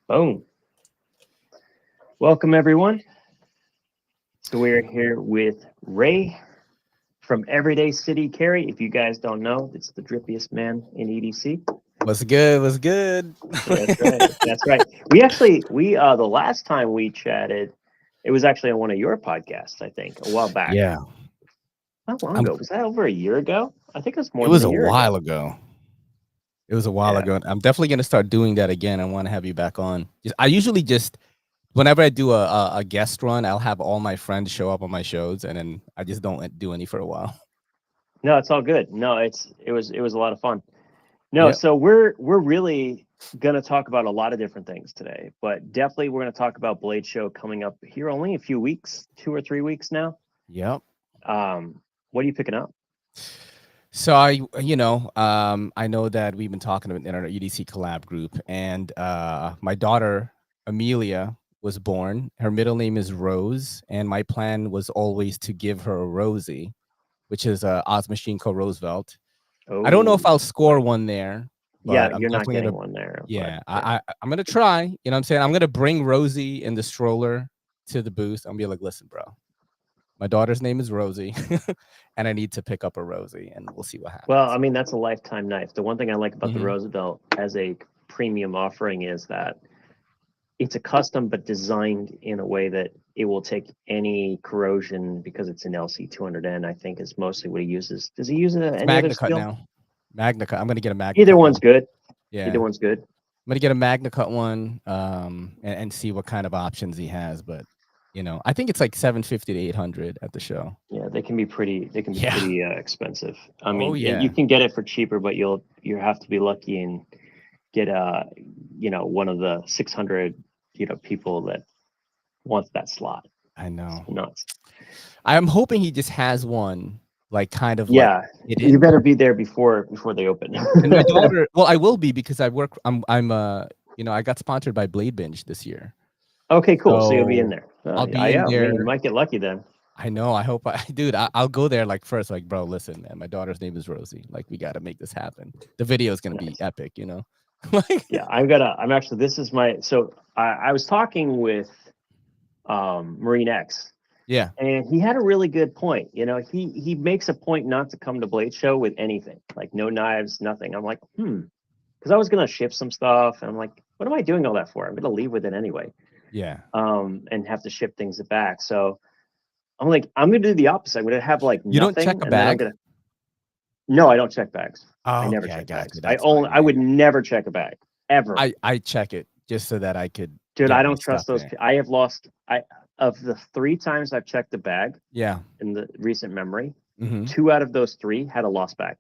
Boom. Welcome, everyone. So we're here with Ray from Everyday City. Carry. If you guys don't know, it's the drippiest man in EDC. What's good? What's good? That's right. That's right. We the last time we chatted, it was actually on one of your podcasts, I think, a while back. Yeah, How long I'm, ago? Was that over a year ago? I think it was it more than was a a year ago. while ago. It was a while Yeah. ago. I'm definitely gonna start doing that again. I want to have you back on. I usually just whenever I do a guest run, I'll have all my friends show up on my shows, and then I just don't do any for a while. No, it's all good. No, it was a lot of fun. No, Yep. so we're really gonna talk about a lot of different things today, but definitely we're gonna talk about Blade Show coming up here only a few weeks, 2 or 3 weeks now. Yep. What are you picking up? So I know that we've been talking in our EDC collab group, and my daughter Amelia was born. Her middle name is Rose, and my plan was always to give her a Rosie, which is a Oz Machine Co. Roosevelt. I don't know if Oh, I'll score one there, yeah, but I'm you're not definitely getting gonna. one there, but Yeah, yeah, I'm gonna try. You know what I'm saying? I'm gonna bring Rosie in the stroller to the booth. I'm gonna be like, listen, bro, my daughter's name is Rosie, and I need to pick up a Rosie, and we'll see what well, I happens. mean, that's a lifetime knife. The one thing I like about the Hmm. Roosevelt as a premium offering is that it's a custom but designed in a way that it will take any corrosion because it's an LC200N. I think is mostly what he uses. Does he use It's any other Magna Cut steel? now. Magna Cut. I'm gonna get a Magna Either Cut one's one. good. Either Yeah, one's good. I'm gonna get a Magna Cut one, and see what kind of options he has. But I think it's like 750 to 800 at the show. Yeah, they can be pretty. They can be Yeah. pretty expensive. I Oh mean, you yeah. can get it for cheaper, but you have to be lucky and get one of the 600 people that wants that slot. I It's know. nuts. I'm hoping he just has one, like kind of like Yeah, you hidden. better be there before they open. And my daughter, well, I will be because I work. I got sponsored by Blade Binge this year, Okay, cool. So you'll be in so there. I'll be in Yeah, I mean, you there. might get lucky then. I know. I hope dude. I'll go there like first. Like, bro, listen, man. My daughter's name is Rosie. Like, we got to make this happen. The video is gonna be Nice. epic. Like, Yeah, I'm actually. This is my. So I was talking with Marine X. yeah. And he had a really good point. He makes a point not to come to Blade Show with anything, like no knives, nothing. I'm like, because I was gonna ship some stuff, and I'm like, what am I doing all that for? I'm gonna leave with it anyway, Yeah. and have to ship things back. So I'm like, I'm gonna do the opposite. I'm gonna have like You don't check nothing, a and then I'm bag? gonna. No, I don't check bags. I Oh, never okay, I check got bags. you. I That's only, fine. I Yeah, would yeah. never check a bag ever. I check it just so that I could Dude, I get my don't stuff trust those. there. I have lost. I Of the 3 times I've checked a bag Yeah. in the recent memory, Hmm. 2 out of those 3 had a lost bag.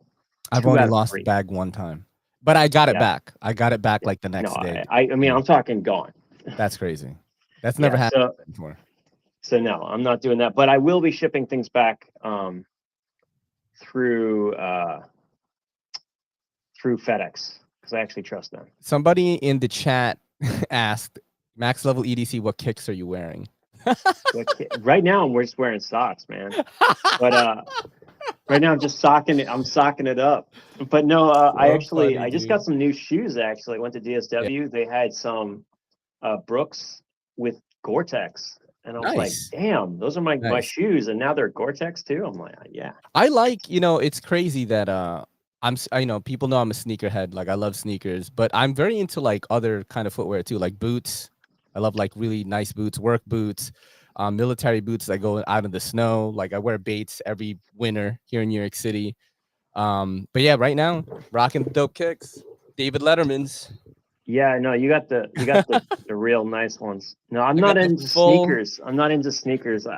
I've Two only out of lost a three. bag one time, but I got it Yeah, back. I got it back yeah. like the No, next day. I mean, Yeah, I'm talking gone. that's crazy. That's never Yeah. happened So before. so no, I'm not doing that. But I will be shipping things back through through FedEx because I actually trust them. Somebody in the chat asked, "Max level EDC, what kicks are you wearing?" Right now, I'm just wearing socks, man. But right now, I'm just socking it. I'm socking it up. But no, So funny, I just got dude. some new shoes. Actually, I went to Yeah, DSW. They had some Brooks with Gore-Tex, and I was like, nice, damn, those are my nice. shoes, and now they're Gore-Tex too. I'm like, yeah, I like, it's crazy that people know I'm a sneakerhead. Like, I love sneakers, but I'm very into like other kind of footwear too, like boots. I love like really nice boots, work boots, military boots that go out in the snow. Like, I wear Bates every winter here in New York City. But yeah, right now rocking dope kicks, David Letterman's. yeah. No, you got the real nice ones. No, I'm I not got the into full. sneakers. I'm not into sneakers. But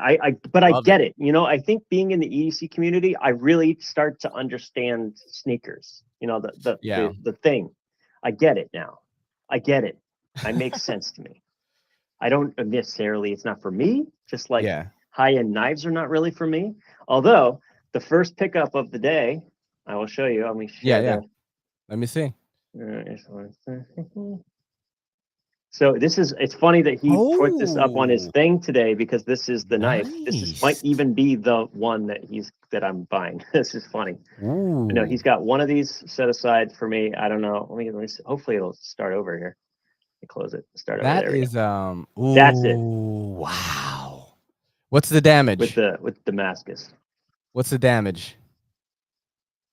I Love it. get it. I think being in the EDC community, I really start to understand sneakers. Yeah, The thing. I get it now. I get it. It makes sense to me. I don't necessarily, it's not for me, just like yeah, high end knives are not really for me. Although the first pickup of the day, I will show you. Let me yeah, share yeah. the. Let me see. So it's funny that he put this up on his Oh, thing today because this is the knife. Might nice. even be the one that I'm buying. This is funny. But no, Ooh. he's got one of these set aside for me. I don't know. Let me see. Hopefully it'll start over here. Close it. Start over. That There we go. is That's it. ooh, wow. What's the damage? With Damascus. What's the damage?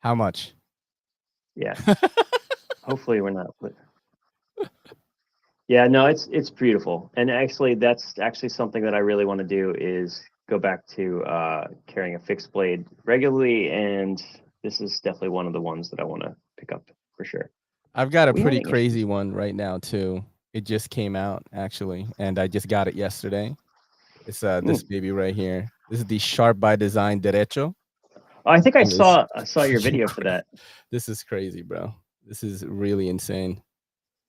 How much? Yeah. Hopefully we're not. Yeah, no, it's beautiful. And actually that's actually something that I really want to do is go back to carrying a fixed blade regularly, and this is definitely one of the ones that I want to pick up for sure. I've got a We pretty having crazy issues? one right now too. It just came out actually, and I just got it yesterday. It's this baby right here. This is the Sharp by Design Derecho. Oh, I think I And it's saw your freaking video for that. This is crazy, bro. This is really insane.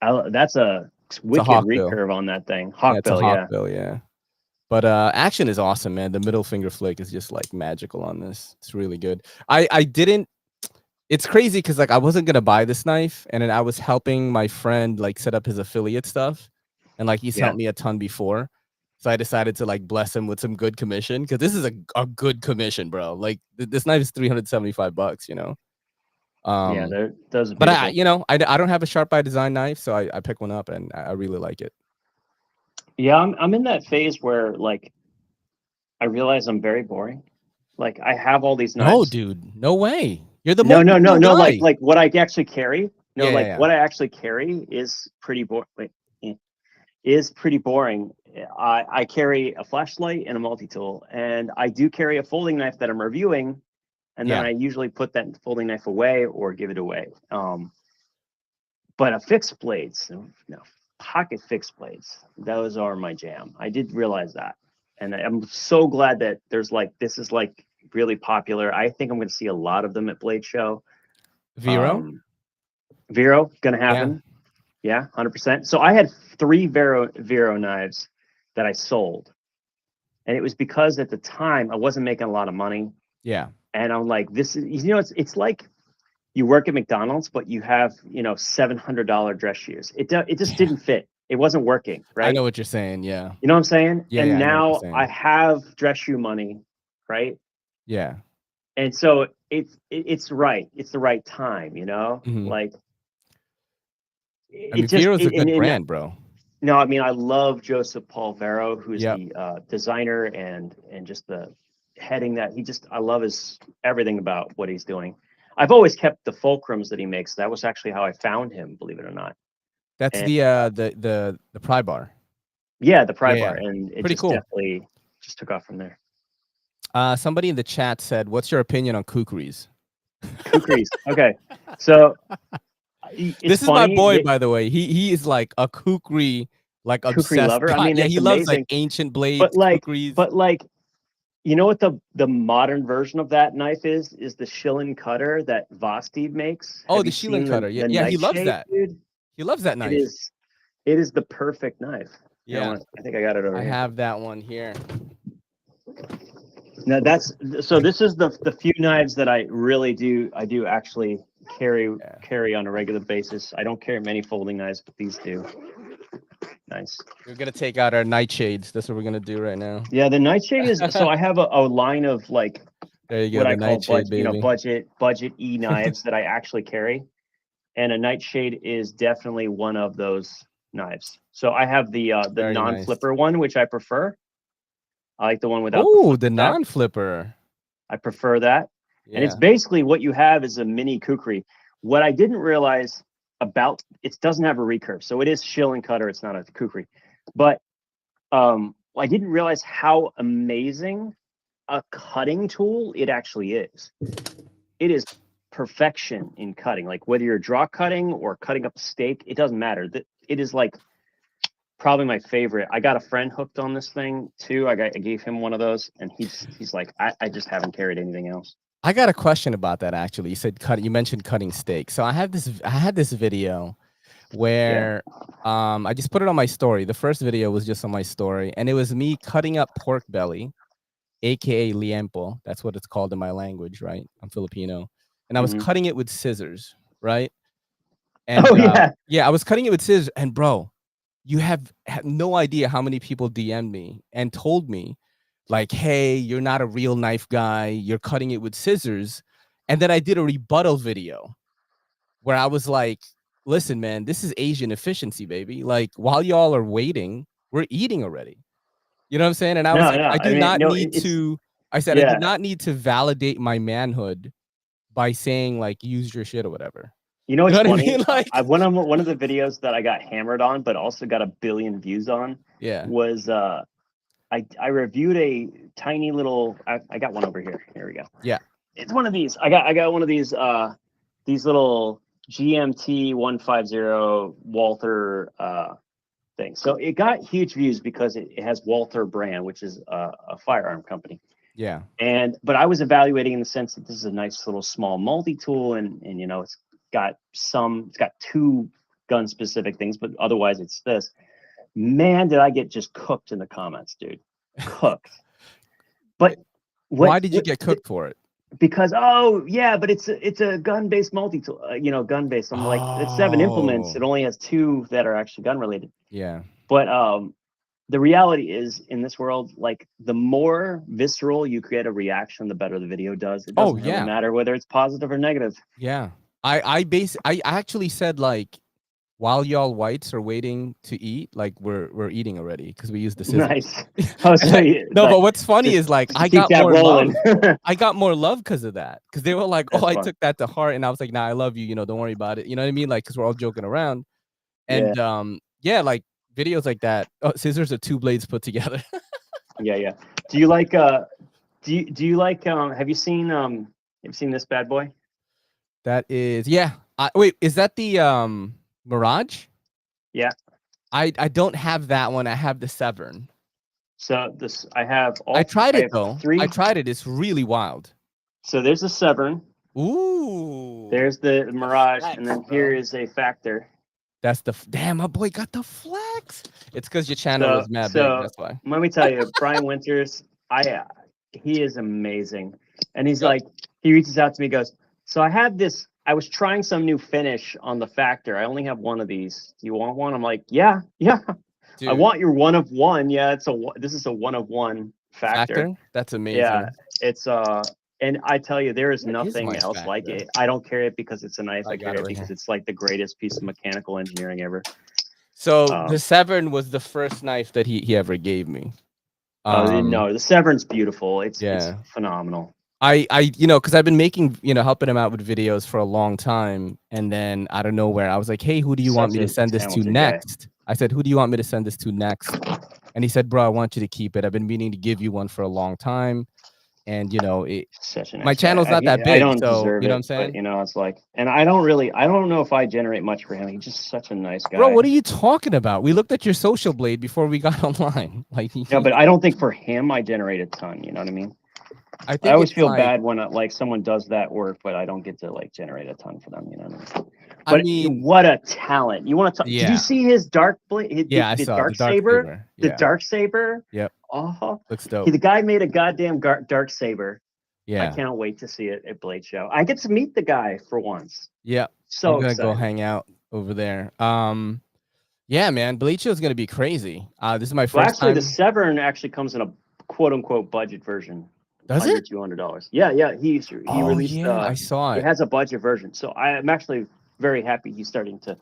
That's a It's a wicked hawkbill. recurve on that thing. Yeah, it's a Hawkbill, yeah. hawkbill, yeah. But action is awesome, man. The middle finger flick is just like magical on this. It's really good. I didn't. It's crazy because like I wasn't gonna buy this knife, and then I was helping my friend like set up his affiliate stuff, and like he's Yeah. helped me a ton before. So I decided to like bless him with some good commission because this is a good commission, bro. Like this knife is $375, you know. Yeah, those are But I, beautiful. you know, I don't have a Sharp by Design knife, so I pick one up and I really like it. Yeah, I'm in that phase where like I realize I'm very boring. Like I have all these No, knives. dude, no way. You're the No, most no, no, cool no. guy. Like what I actually carry. No, Yeah, yeah, like yeah. what I actually carry is pretty boring. Is pretty boring. I carry a flashlight and a multi-tool, and I do carry a folding knife that I'm reviewing, and then Yeah. I usually put that folding knife away or give it away. But a fixed blades, no, pocket fixed blades, those are my jam. I did realize that, and I'm so glad that there's like this is like really popular. I think I'm going to see a lot of them at Blade Show. Vero? Vero gonna Yeah. happen. Yeah, 100%. So I had 3 Vero knives that I sold, and it was because at the time I wasn't making a lot of money, Yeah. and I'm like, this is it's like you work at McDonald's, but you have $700 dress shoes. It just Yeah. didn't fit. It wasn't working, I right? know what you're saying. Yeah. You know what I'm saying? Yeah, And yeah, I know what you're now I saying. have dress shoe money, right? Yeah. And so it's right. It's the right time, you know? Mhm. Like I it mean, just Vero's a it, good and brand, bro. no, I mean I love Joseph Paul Vero, who is Yep. the designer and just the heading that I love his everything about what he's doing. I've always kept the fulcrums that he makes. That was actually how I found him, believe it or not. That's And the pry bar. yeah, the pry Yeah, bar, yeah. and it Pretty just cool. definitely just took off from there. Somebody in the chat said, "What's your opinion on kukris?" Kukris. Okay, so it's This is my funny boy, that by the way. He is like a kukri, like kukri obsessed lover. I guy. mean, Yeah, it's he loves like amazing, ancient but blades, like, kukris. but like, you know what the modern version of that knife is the shilling cutter that Vosteed makes. Oh, Have the you Sheelan seen cutter. Yeah, the yeah, he loves Nightshade, that. dude? He loves that It knife. is it is the perfect knife. Yeah, I think I got it over I here. have that one here. No, this is the few knives that I really do actually carry on a regular basis. I don't carry many folding knives, but these do. Nice. We're gonna take out our nightshades. That's what we're gonna do right now. Yeah, the Nightshade is so I have a line of like There you go, what I the call nightshade, baby. budget E knives that I actually carry, and a Nightshade is definitely one of those knives. So I have the Very nice. non-flipper one, which I prefer. I like the one without the Oh, flipper the tab. non-flipper. I prefer that. And it's Yeah. basically what you have is a mini kukri. What I didn't realize about it doesn't have a recurve, so it is shill and cutter. It's not a kukri, but I didn't realize how amazing a cutting tool it actually is. It is perfection in cutting. Like whether you're draw cutting or cutting up a steak, it doesn't matter. It is like probably my favorite. I got a friend hooked on this thing too. I gave him one of those, and he's like, I just haven't carried anything else. I got a question about that actually. You said you mentioned cutting steak. So I had this video where I just put it on my story. The first video was just on my story, and it was me cutting up pork belly, aka liempo. That's what it's called in my language, right? I'm Filipino. And I was cutting it with scissors, right? And Oh yeah. yeah, I was cutting it with scissors, and bro, you have no idea how many people DM'd me and told me, like, hey, you're not a real knife guy. You're cutting it with scissors. And then I did a rebuttal video where I was like, listen, man, this is Asian efficiency, baby. Like while y'all are waiting, we're eating already. You know what I'm saying? And I was No, like, no. I I do mean, not no. need It's to. I said I do yeah. not need to validate my manhood by saying like use your shit or whatever. You know You what's know what I funny? mean? Like, I one of the videos that I got hammered on, but also got a billion views on, yeah, was I reviewed a tiny little. I got one over here. Here we go. yeah. It's one of these. I got one of these little GMT 150 Walther things. So it got huge views because it has Walther brand, which is a firearm company. Yeah. But I was evaluating in the sense that this is a nice little small multi-tool, and it's got two gun specific things, but otherwise it's this. Man, did I get just cooked in the comments, dude. Cooked. But Why did you get cooked for it? because, oh yeah, but it's a gun-based multi-tool, gun-based. I'm like, it's 7 implements. It only has 2 that are actually gun related. Yeah. But the reality is, in this world, like, the more visceral you create a reaction, the better the video does. It doesn't really matter whether it's positive or negative. Yeah. I actually said, like, while y'all whites are waiting to eat, like we're eating already because we use the scissors. Nice. Oh, so no, but what's funny is like I keep got that more rolling. love. I got more love because of that. Because they were like, "Oh, That's I fun. took that to heart," and I was like, "Nah, I love you. Don't worry about it." You know what I mean? Like, because we're all joking around. And yeah, like videos like that. Oh, scissors are 2 blades put together. Yeah. Do you like have you seen this bad boy? That is, yeah. Wait, is that the Mirage? Yeah. I don't have that one. I have the Severn. So I have I tried it though. 3. I tried it. It's really wild. So there's the Severn. Ooh. There's the Mirage, flex, and then bro. here is a Factor. That's the damn. My boy got the flex. It's because your channel is mad big. That's why. Let me tell you, Brian Winters, he is amazing, and he's like, he reaches out to me, goes, so I have this. I was trying some new finish on the Factor. I only have one of these. Do you want one? I'm like, yeah. Dude. I want your 1 of 1. Yeah, this is a 1 of 1 Factor. That's amazing. Yeah, it's and I tell you, there is nothing else like it. I don't carry it because it's a knife. I carry it because it's like the greatest piece of mechanical engineering ever. So the Severn was the first knife that he ever gave me. No, the Severn's beautiful. It's phenomenal. I because I've been making, helping him out with videos for a long time, and then out of nowhere I was like, hey, who do you want me to send this to next? I said, who do you want me to send this to next? And he said, bro, I want you to keep it. I've been meaning to give you one for a long time. And my channel's not that big. I don't so deserve you know it, what I'm saying? But it's like, and I don't know if I generate much for him. He's just such a nice guy. Bro, what are you talking about? We looked at your social blade before we got online. Like, no, but I don't think for him I generate a ton. You know what I mean? I always feel bad when someone does that work, but I don't get to generate a ton for them. You know what I mean? But what a talent! You want to talk? Yeah. Did you see his dark blade? I saw dark saber. Yeah. The dark saber. Yep. Oh, looks dope. The guy made a goddamn dark saber. Yeah. I can't wait to see it at Blade Show. I get to meet the guy for once. Yeah. So I'm gonna go hang out over there. Yeah, man, Blade Show is gonna be crazy. This is my first time. The Severn actually comes in a quote unquote budget version. Does it? $200. Yeah. He released. Yeah, I saw it. It has a budget version, so I'm actually very happy he's starting to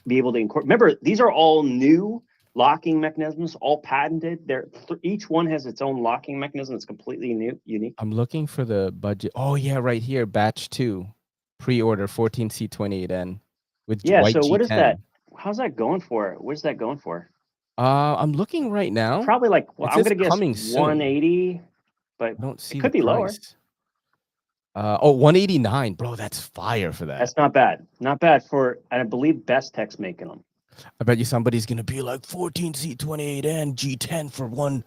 be able to incorporate. Remember, these are all new locking mechanisms, all patented. Each one has its own locking mechanism. It's completely unique. I'm looking for the budget. Oh yeah, right here, batch 2, pre-order 14C28N with white So G10. What is that? How's that going for? What is that going for? I'm looking right now. Probably I'm gonna guess 180, but I don't see it could be lower. 189, bro. That's fire for that. That's not bad. Not bad for, and I believe Best Tech's making them. I bet you somebody's gonna be like 14C28N G10 for one.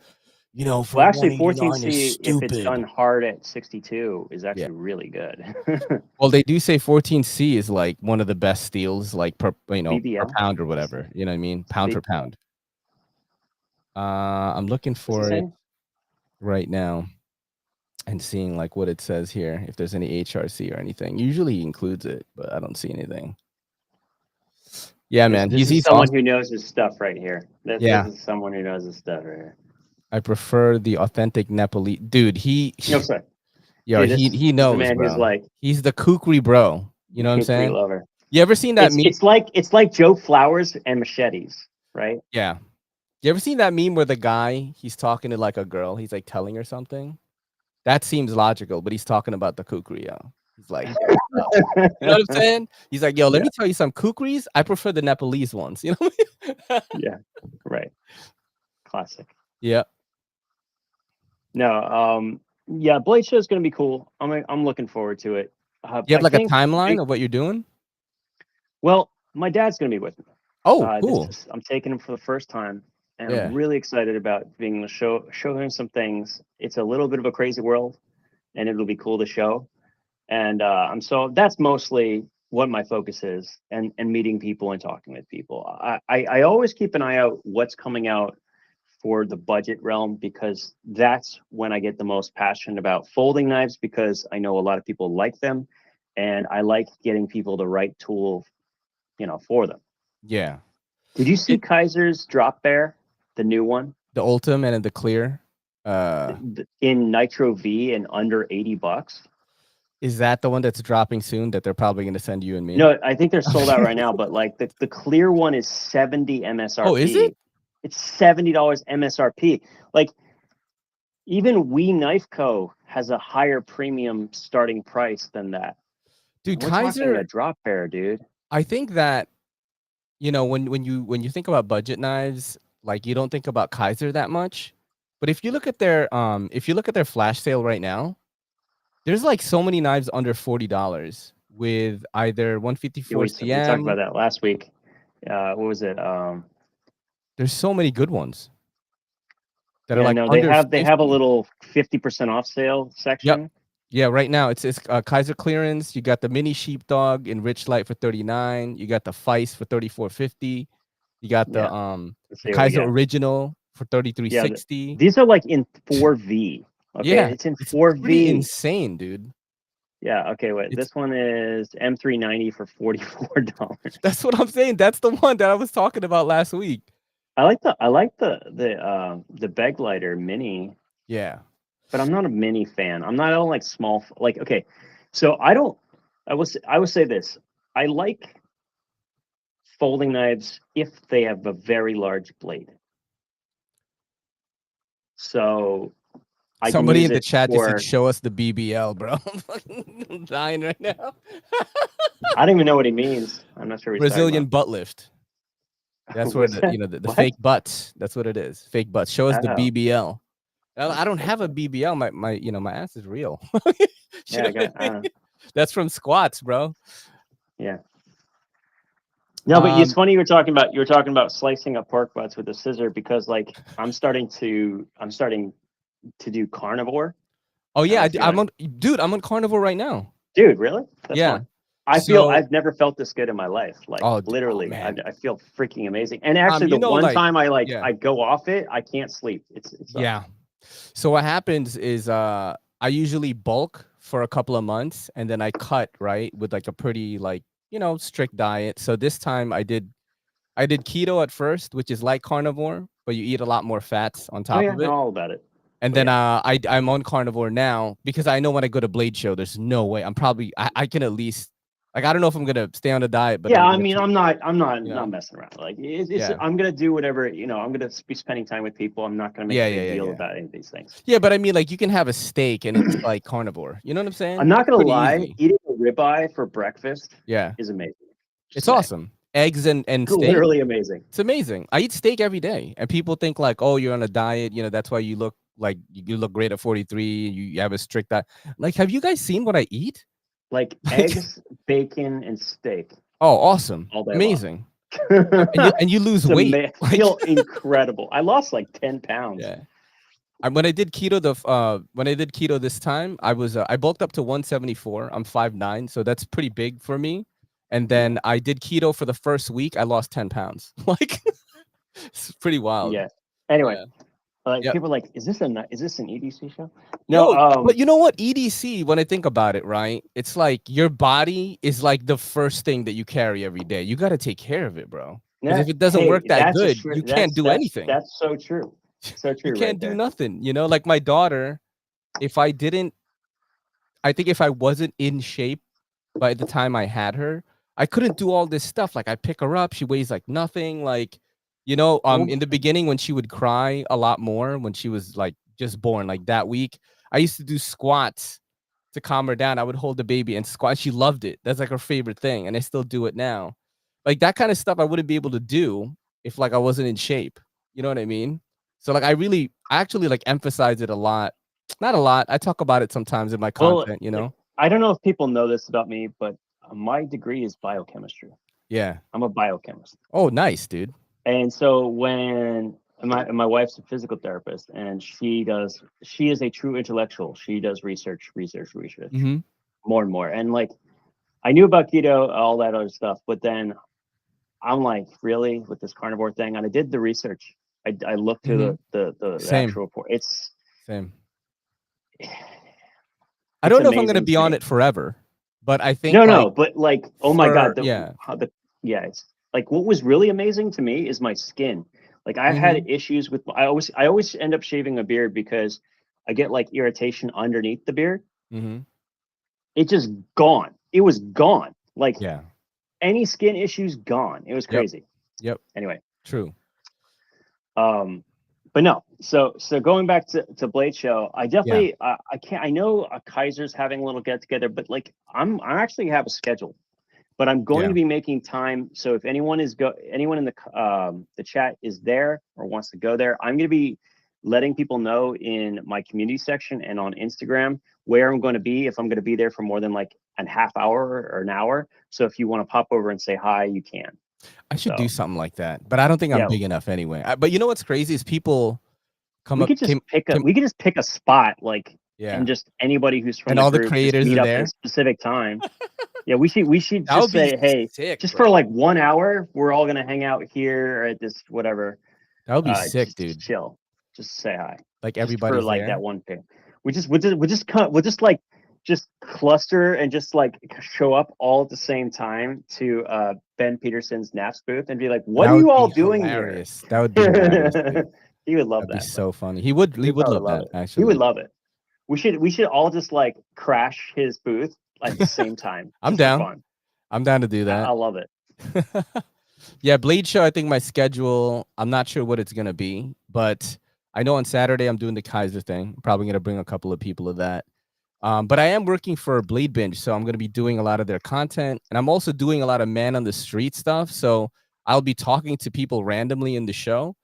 For actually 14C, if it's done hard at 62, is actually really good. Well, they do say 14C is like one of the best steels, like per pound or whatever. You know what I mean? Pound for pound. I'm looking for it right now and seeing like what it says here, if there's any HRC or anything. Usually he includes it, but I don't see anything. Yeah, man. This is someone who knows his stuff right here. This is someone who knows his stuff right here. I prefer the authentic Nepalese dude. He knows, the man, bro. He's the kukri bro. You know what I'm saying? Lover. You ever seen that meme? It's like Joe Flowers and machetes, right? Yeah. You ever seen that meme where the guy, he's talking to like a girl, he's like telling her something? That seems logical, but he's talking about the kukri, yo. He's like, yo, what's up? You know what I'm saying? He's like, yo, let Yeah, me tell you some kukris. I prefer the Nepalese ones. You know what I mean? yeah, right. Classic. Yeah. No, yeah, Blade Show is going to be cool. I'm looking forward to it. You have I like a think, timeline of what you're doing? well, my dad's going to be with me. Oh, cool. I'm taking him for the first time, and I'm Yeah. really excited about being able to show him some things. It's a little bit of a crazy world, and it'll be cool to show. And so that's mostly what my focus is, and meeting people and talking with people. I always keep an eye out what's coming out for the budget realm, because that's when I get the most passionate about folding knives, because I know a lot of people like them, and I like getting people the right tool, for them. Yeah. Did you see It, Kaiser's drop bear, the new one, the Ultim and then the clear. in Nitro V and under $80? Is that the one that's dropping soon that they're probably going to send you and me? No, I think they're sold out right now, but like the clear one is 70 Oh, is it? MSRP. It's $70 MSRP. Like, even We Knife Co. has a higher premium starting price than that. Dude, And we're talking Kaiser, a drop bear, dude. I think that, when you think about budget knives, like you don't think about Kaiser that much. But if you look at their flash sale right now, there's like so many knives under $40 with either Yeah, 154 we talked about CM. that last week. What was it? There's so many good ones that are Yeah, like no, under they have a 50. little 50% off sale Yep. section. Yeah, right now it's Kaiser clearance. You got the mini sheepdog in rich light for 39. You got the Feist for 34.50. You got Yeah, let's the see what we Kaiser got. original for Yeah, 33.60. these are like in 4V. Okay, Yeah, it's in it's pretty 4V. insane, dude. Yeah, okay, wait. It's This one is M390 for $44. That's what I'm saying. That's the one that I was talking about last week. I like the beg lighter mini, Yeah. but I'm not a mini fan. I don't like small, like, okay. So I will say this. I like folding knives if they have a very large blade. So I can Somebody use in the it chat just said, for, "Show us the BBL, bro." I'm fucking dying right now. I don't even know what he means. I'm not sure what he's talking Brazilian about. butt lift. That's where What's the that? you know the What? fake butts. That's what it is. Fake butts. Show us the Oh, BBL. I don't fake have a butt. BBL. My ass is real. You Yeah, know I what got, I mean? That's from squats, bro. yeah. No, but it's Um. funny you were talking about slicing up pork butts with a scissor, because like I'm starting to do carnivore. Oh I don't yeah, know if you I'm want on. Dude, I'm on carnivore right now. to, dude, really? That's Yeah. fun. I feel So, I've never felt this good in my life. Like, oh literally, man, I feel freaking amazing. And actually, the one like, time yeah, I go off it, I can't sleep. It sucks. yeah. So what happens is, I usually bulk for a couple of months and then I cut right with like a pretty like strict diet. So this time I did keto at first, which is like carnivore, but you eat a lot more fats on Oh top yeah, of know it. all about it. And But then yeah, I'm on carnivore now because I know when I go to Blade Show, there's no way I can at least, like, I don't know if I'm gonna stay on the diet, but yeah. I'm I gonna mean, try, I'm you not know. messing around. Like, Yeah. I'm gonna do whatever. I'm gonna be spending time with people. I'm not gonna make a Yeah, yeah, big yeah, deal yeah. about any of these things. Yeah, but I mean, like, you can have a steak and it's like carnivore. You know what I'm I'm saying? not It's gonna pretty lie. easy. Eating a ribeye for breakfast Yeah. is amazing. Just It's saying, awesome. Eggs and steak. literally amazing. It's amazing. I eat steak every day, and people think like, "Oh, you're on a diet. That's why you look like you look great at 43. You have a strict diet." Like, have you guys seen what I eat? Like Like, eggs, bacon, and steak oh, awesome, all day long. amazing. And you lose weight. Like, Feel incredible. I lost like 10 pounds. yeah. When I did keto this time, I bulked up to 174. I'm 5'9", so that's pretty big for me. And Yeah. then I did keto for the first week. I lost 10 pounds. Like, it's pretty wild. Yeah. Anyway, Yeah. like, Yep. people are like, is this an EDC show? No. Yo, but you know what? EDC, when I think about it, right? It's like your body is like the first thing that you carry every day. You got to take care of it, bro. Because if it doesn't work Hey, that good, you can't do anything. that's so true. So You true, right can't do there. nothing. Like my daughter, if I think if I wasn't in shape by the time I had her, I couldn't do all this stuff. Like I pick her up, she weighs like nothing. Like, Well, in the beginning when she would cry a lot more when she was like just born, like that week, I used to do squats to calm her down. I would hold the baby and squat. She loved it. That's like her favorite thing, and I still do it now. Like that kind of stuff I wouldn't be able to do if like I wasn't in shape. You know what I mean? So like I actually like emphasize it a lot. Not a lot. I talk about it sometimes in my well, content, like, I don't know if people know this about me, but my degree is biochemistry. Yeah. I'm a biochemist. Oh, nice, dude. And so when my wife's a physical therapist, and she is a true intellectual. She does research, Mm-hmm. more and more. And like I knew about keto, all that other stuff, but then I'm like, really, with this carnivore thing? And I did the research. I looked through the Same. actual report. It's Same. I it's don't know if I'm gonna amazing be to on me. it forever, but I think No, like but like, oh my God, for yeah. yeah, it's like what was really amazing to me is my skin. Like I had Mm-hmm. issues with I always end up shaving a beard because I get like irritation underneath the beard. Mm-hmm. It just gone. It was gone. Like Yeah. any skin issues gone. It was Yep. crazy. Yep. Anyway, True. but no. So going back to Blade Show, I Yeah. definitely I can't. I know Kaiser's having a little get together, but like I actually have a schedule. But I'm going Yeah. to be making time. So if anyone anyone in the chat is there or wants to go there, I'm going to be letting people know in my community section and on Instagram where I'm going to be, if I'm going to be there for more than like a half hour or an hour. So if you want to pop over and say hi, you can. I should do So something like that, but I don't think I'm yeah, big enough anyway. But you know what's crazy is people come we up could just pick a spot, like, yeah, and just anybody who's from and the all the group just creators meet are up at a there. specific time. Yeah, we should That just would be say, hey, sick, just for bro. like 1 hour, we're all gonna hang out here at this whatever. That would be sick, Just dude. chill, just say hi, Like just for everybody's like that there. one thing. We'll just like just cluster and just like show up all at the same time to Ben Peterson's Naps booth and be like, "What That are would you all be doing here?" hilarious. That would be hilarious, dude. He would love That'd be that, bro. so funny. He would. He He'd would probably love love that it. He would actually. love it. We should all just like crash his booth at the same time, I'm just for down. fun. I'm down to do I that. love it. Yeah, Blade Show. I think my schedule. I'm not sure what it's gonna be, but I know on Saturday I'm doing the Kaiser thing. I'm probably gonna bring a couple of people to that. But I am working for Bleed Binge, so I'm going to be doing a lot of their content, and I'm also doing a lot of man on the street stuff. So I'll be talking to people randomly in the show.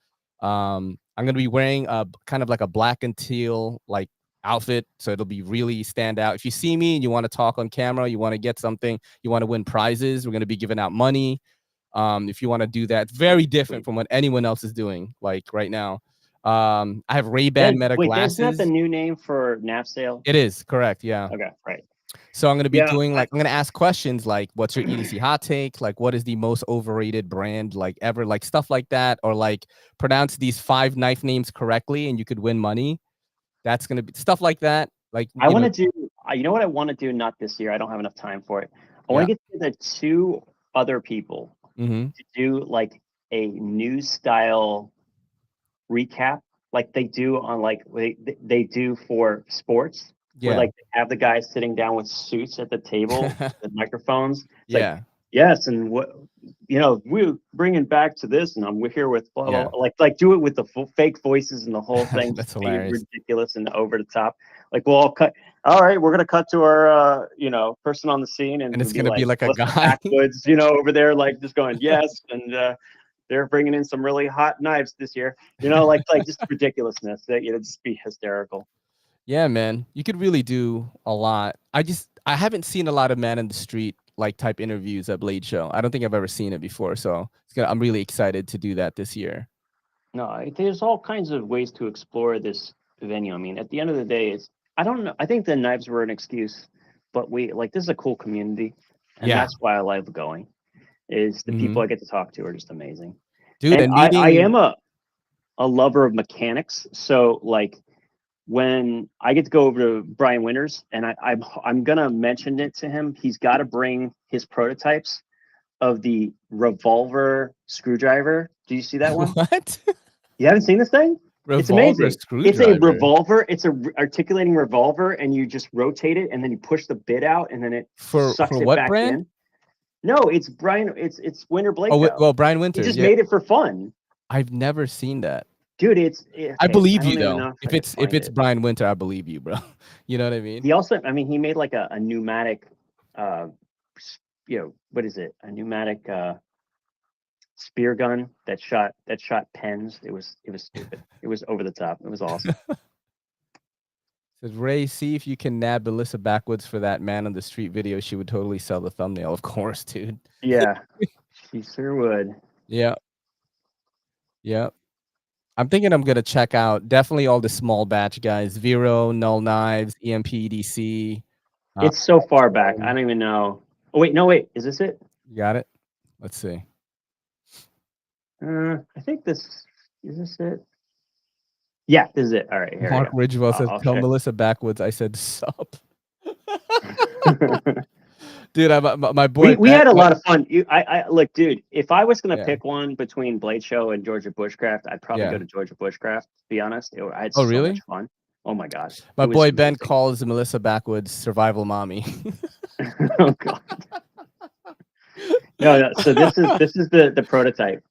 I'm going to be wearing a kind of like a black and teal like outfit, so it'll be really stand out. If you see me and you want to talk on camera, you want to get something, you want to win prizes, we're going to be giving out money. If you want to do that, very different from what anyone else is doing, like right now. I have Ray-Ban Meta Wait, isn't that the glasses. new name for Napsale? It is correct, yeah. Okay, right. So I'm going to be Yeah, doing like I'm going to ask questions like what's your EDC hot take? Like what is the most overrated brand like ever? Like stuff like that, or like pronounce these 5 knife names correctly and you could win money. That's going to be stuff like that. Like I want to do. You know what I want to do? Not this year. I don't have enough time for it. I want yeah. to get the 2 other people Mm-hmm. to do like a news style recap, like they do on like they do for sports, where Yeah. like they have the guys sitting down with suits at the table, the microphones. It's like, Yeah. yes, and what we're bringing back to this, and we're here with blah, blah, Yeah. blah. Like do it with the fake voices and the whole thing, That's just be hilarious. ridiculous and over the top. Like we'll all cut. All right, we're gonna cut to our person on the scene, and And it's it'll be going to be like like a Melissa guy. Backwoods, over there, like just going yes, and they're bringing in some really hot knives this year, like just ridiculousness that just be hysterical. Yeah, man. You could really do a lot. I haven't seen a lot of man in the street like type interviews at Blade Show. I don't think I've ever seen it before, so I'm really excited to do that this year. No, there's all kinds of ways to explore this venue. I mean, at the end of the day, I don't know. I think the knives were an excuse, but this is a cool community, and Yeah. that's why I love going. Is the people Mm-hmm. I get to talk to are just amazing. Dude, And and I meeting am a lover of mechanics, so like when I get to go over to Brian Winters, and I'm gonna mention it to him. He's got to bring his prototypes of the revolver screwdriver. Do you see that one? what? You haven't seen this thing? It's Revolver amazing. It's a screwdriver revolver. It's a articulating revolver, and you just rotate it, and then you push the bit out, and then it for sucks it what back brand? in. No, it's Brian. It's Winter Oh, Blakeout. well, Brian He Winter. just Yeah, made it for fun, I've never seen that. dude. I Okay. I believe you don't even though. know if I If could if find it's it. Brian Winter, I believe you, bro. You know what I mean? He also, I mean, he made like a pneumatic, uh, what is it? A pneumatic spear gun that shot pens. It was stupid. It was over the top. It was awesome. Says Ray, see if you can nab Melissa Backwoods for that man on the street video. She would totally sell the thumbnail, of course, dude. Yeah, she sure would. Yeah, yeah. I'm thinking I'm gonna check out definitely all the small batch guys: Vero, Null Knives, EMPEDC. It's so far back. I Balisong. don't even know. Oh wait, no wait. Is this it? You got it? Let's see. I think this is this it. Yeah, this is it. All right, here we Mark go. Ridgewell says, I'll "Tell show. Melissa Backwoods I said sup." Dude, my boy We Ben. had a lot of fun. I look, dude. If I was gonna Yeah, pick one between Blade Show and Georgia Bushcraft, I'd probably go yeah. to Georgia Bushcraft. To be honest, I had Oh, so much really? fun. Oh my god, My it was boy Ben amazing. calls Melissa Backwoods survival mommy. Oh god. No, no. So this is the prototype.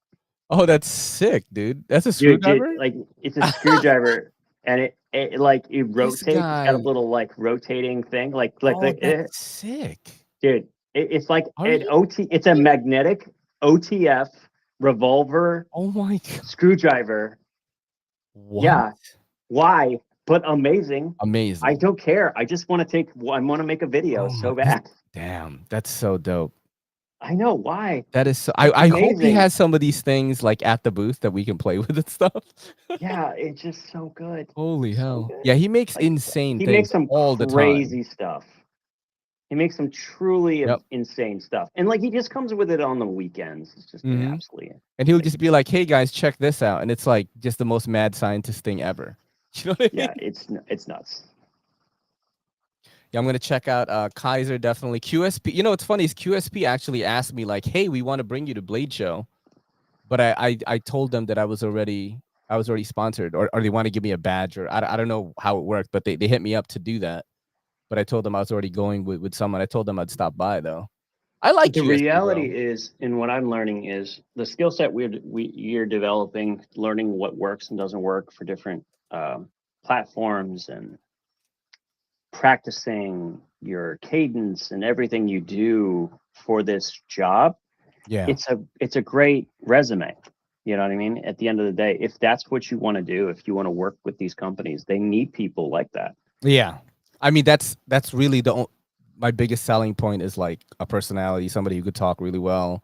Oh, that's sick, dude. That's a Dude, screwdriver? like it's a screwdriver, and it like it This rotates. It's got a guy. little like rotating thing, Oh, that's sick. dude. It's like Are an you OT. It's a magnetic OTF revolver Oh my god. screwdriver. What? Yeah, why? But amazing. I Amazing. don't care. I just want to take. I want to make a video Oh my so bad. damn. That's so dope. I know why. That is so It's I hope he amazing. has some of these things like at the booth that we can play with and stuff. Yeah, it's just so good. Holy So hell. good. Yeah, he makes Like insane he makes things some all the time. crazy stuff. He makes some truly Yep. insane stuff, and like he just comes with it on the weekends. It's just Mhm. absolutely And he'll just crazy. be like, "Hey guys, check this out." And it's like just the most mad scientist thing ever. You know what I mean? Yeah, it's nuts. Yeah, I'm gonna check out Kaiser definitely. QSP. You know what's funny is QSP actually asked me like, "Hey, we want to bring you to Blade Show," but I told them that I was already sponsored, or they want to give me a badge, or I don't know how it worked, but they hit me up to do that. But I told them I was already going with someone. I told them I'd stop by though. I like But the QSP, reality bro. is, and what I'm learning is the skill set you're developing, learning what works and doesn't work for different platforms, and practicing your cadence and everything you do for this job. Yeah. It's a great resume. You know what I mean? At the end of the day, if that's what you want to do, if you want to work with these companies, they need people like that. Yeah. I mean, that's really my biggest selling point is like a personality, somebody who could talk really well,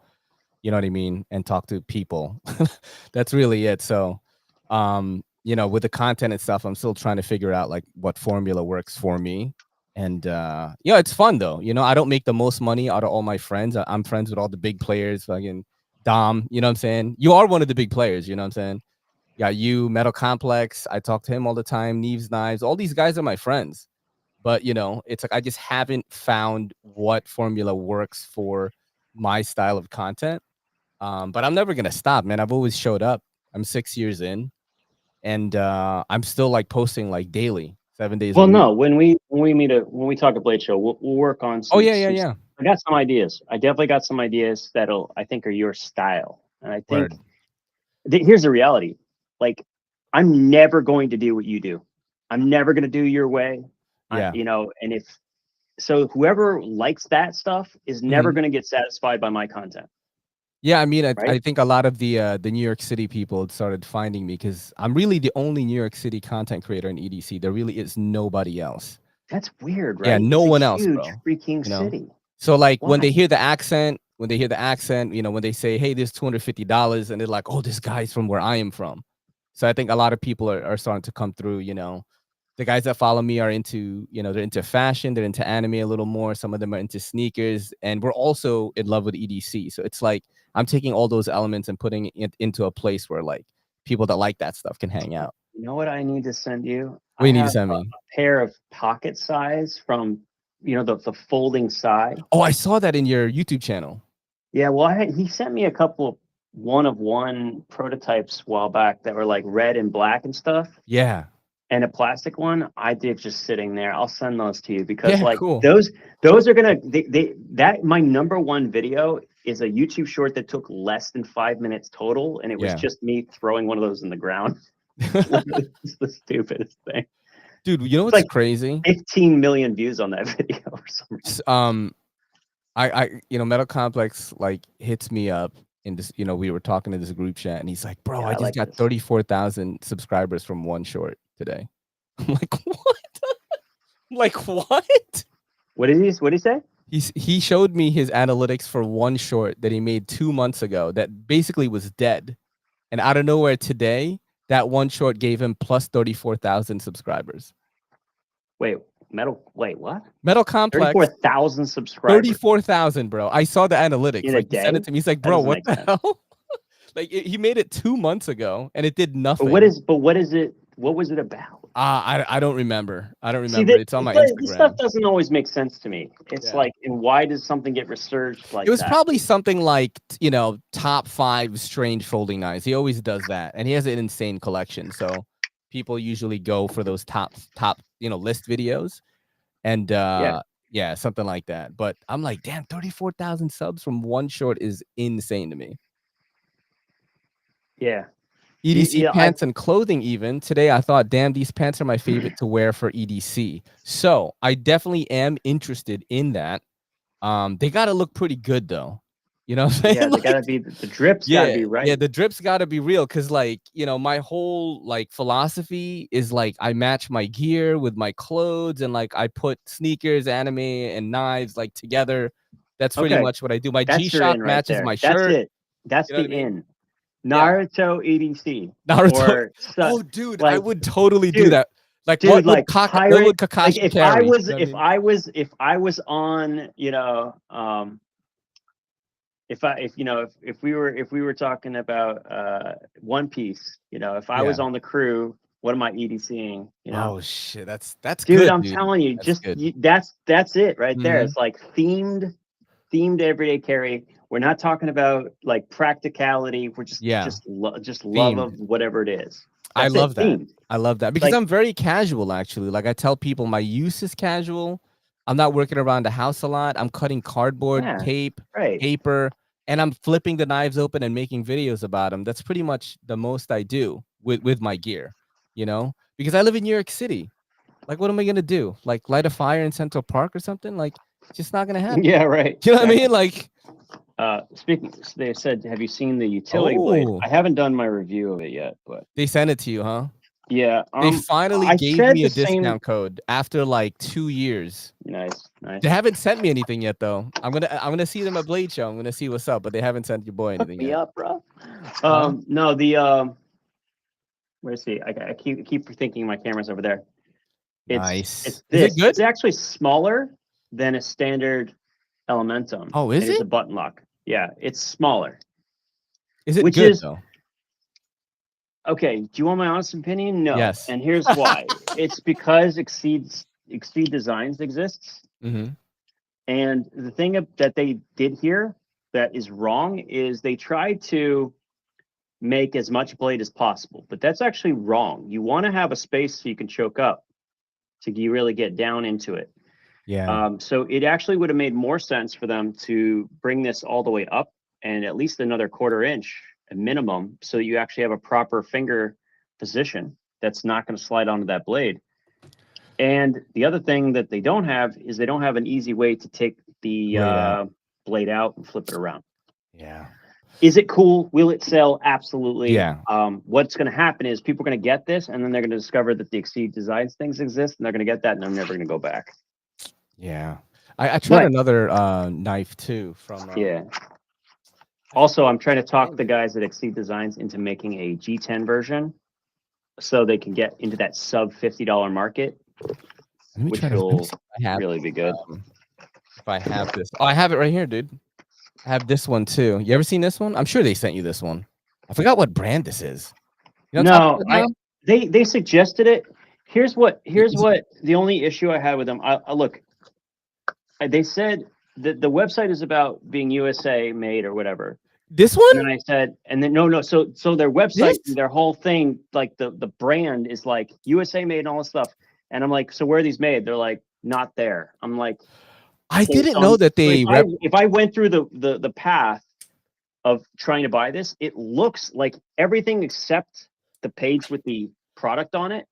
you know what I mean, and talk to people. That's really it. So, with the content and stuff, I'm still trying to figure out like what formula works for me. And yeah, it's fun though. I don't make the most money out of all my friends. I'm friends with all the big players, fucking Dom, you know what I'm saying? You are one of the big players, you know what I'm saying? Yeah, you, Metal Complex. I talk to him all the time. Neves Knives. All these guys are my friends. But it's like I just haven't found what formula works for my style of content. But I'm never gonna stop, man. I've always showed up. I'm 6 years in, and I'm still like posting like daily, 7 days a Well, week. no, when we talk at Blade Show, we'll work on Oh some yeah, yeah, some. yeah. I got some ideas. I definitely got some ideas I think are your style, and I think Word. here's the reality. Like, I'm never going to do what you do. I'm never going to do your way. Yeah. And if so, whoever likes that stuff is never Mhm. going to get satisfied by my content, Yeah, I mean, I right? think a lot of the New York City people started finding me because I'm really the only New York City content creator in EDC. There really is nobody else. That's weird, Yeah, right? no It's a one else, huge bro. freaking You know? city. So like when Why? they hear the accent, when they say, "Hey, there's $250," and they're like, "Oh, this guy's from where I am from." So I think a lot of people are starting to come through, The guys that follow me are into, they're into fashion, they're into anime a little more. Some of them are into sneakers, and we're also in love with EDC. So it's like I'm taking all those elements and putting it into a place where like people that like that stuff can hang out. You know what I need to send you? What do I you need to have send a me? pair of pocket size from, the folding side. Oh, I saw that in your YouTube channel. Yeah, well, he sent me a couple of one of one prototypes a while back that were like red and black and stuff. Yeah. and a plastic one, I did just sitting there. I'll send those to you because Yeah, like cool. those are gonna that my #1 video is a YouTube short that took less than 5 minutes total, and it was Yeah. just me throwing one of those in the ground. It's the stupidest thing. Dude, you know It's what's like crazy? 15 million views on that video or something. Metal Complex like hits me up in this, we were talking to this group chat and he's like, bro, Yeah, I I just like got this. 34,000 subscribers from one short today. I'm like, what? I'm like, what? What did he say? He showed me his analytics for one short that he made 2 months ago that basically was dead. And out of nowhere today, that one short gave him plus 34,000 subscribers. Wait, what? Metal Complex, 34,000 subscribers 34,000, bro. I saw the analytics. in a Like he sent day? it to me. He's like, That bro, doesn't what make the sense. hell? Like he made it 2 months ago and it did But nothing. what is it? What was it about? I don't remember. I don't See, remember. It's on my this stuff Instagram. doesn't always make sense to me. It's Yeah. like, and why does something get resurged like It was that? probably something like, top 5 strange folding knives. He always does that. And he has an insane collection. So people usually go for those top, list videos. And yeah, something like that. But I'm like, damn, 34,000 subs from one short is insane to me. Yeah. EDC Yeah, pants and clothing even. Today I thought, damn, these pants are my favorite to wear for EDC. So I definitely am interested in that. They gotta look pretty good though. You know what I'm saying? yeah, they Like, gotta be the drips gotta be right. yeah, the drips gotta be real because like, my whole like philosophy is like I match my gear with my clothes and like I put sneakers, anime, and knives like together. That's pretty Okay, much what I do. My that's your G-Shock in right matches there. my That's shirt. it. That's You know the what I mean? in. Yeah. Naruto EDC. Naruto. Or Oh, dude, I like, would totally do dude, that. Like, dude, like what would pirate. Like Kakashi carry? You know what I mean? if I was on, if we were talking about One Piece, if I Yeah. was on the crew, what am I EDCing? Oh shit, that's Dude, good, I'm dude. telling you, That's good. that's it right there. Mhm. It's like themed everyday carry. We're not talking about like practicality. We're Yeah. just love Themed. of whatever it is. I That's it. love that. Themed. I love that because Like, I'm very casual actually. Like I tell people my use is casual. I'm not working around the house a lot. I'm cutting cardboard, yeah, tape, right. paper, and I'm flipping the knives open and making videos about them. That's pretty much the most I do with my gear, because I live in New York City. Like, what am I gonna do? Like, light a fire in Central Park or something? Like, it's just not gonna happen. Yeah, right. You know what I mean? Like, Speaking, they said, have you seen the utility blade? I haven't done my review of it yet, but they sent it to you, huh? yeah, They finally I gave said me the a discount same. code after like 2 years. Nice. They haven't sent me anything yet, though. I'm gonna see them at Blade Show. I'm gonna see what's up, but they haven't sent your boy Hook anything me yet. up, bro. Huh? No, where's the? I keep thinking my camera's over there. Nice. It's Is it this. good? It's actually smaller than a standard Elementum. Oh, is It's it? a button lock. Yeah, it's smaller. Is it Which good is though? okay. Do you want my honest opinion? No. Yes. And here's why. It's because Exceed Designs exists. Mm-hmm. And the thing that they did here that is wrong is they tried to make as much blade as possible, but that's actually wrong. You want to have a space so you can choke up to really get down into it. Yeah. So it actually would have made more sense for them to bring this all the way up and at least another 1/4 inch, a minimum, so you actually have a proper finger position that's not going to slide onto that blade. And the other thing that they don't have is they don't have an easy way to take the blade out and flip it around. Yeah. Is it cool? Will it sell? Absolutely. Yeah. What's going to happen is people are going to get this, and then they're going to discover that the Exceed Designs things exist, and they're going to get that, and they're never going to go back. Yeah. I tried another knife too from yeah. Also, I'm trying to talk the it. guys at Exceed Designs into making a G10 version so they can get into that sub $50 market, which will really be good. If I have this. Oh, I have it right here, dude. I have this one too. You ever seen this one? I'm sure they sent you this one. I forgot what brand this is. You know what I'm talking about? They suggested it. Here's what the only issue I had with them. Look, they said that the website is about being USA made or whatever. This And one? then I said, and then no. So their website, This? their whole thing, like the brand is like USA made and all this stuff. And I'm like, so where are these made? They're like, not there. I'm like, I didn't so know that so they if I went through the path of trying to buy this, it looks like everything except the page with the product on it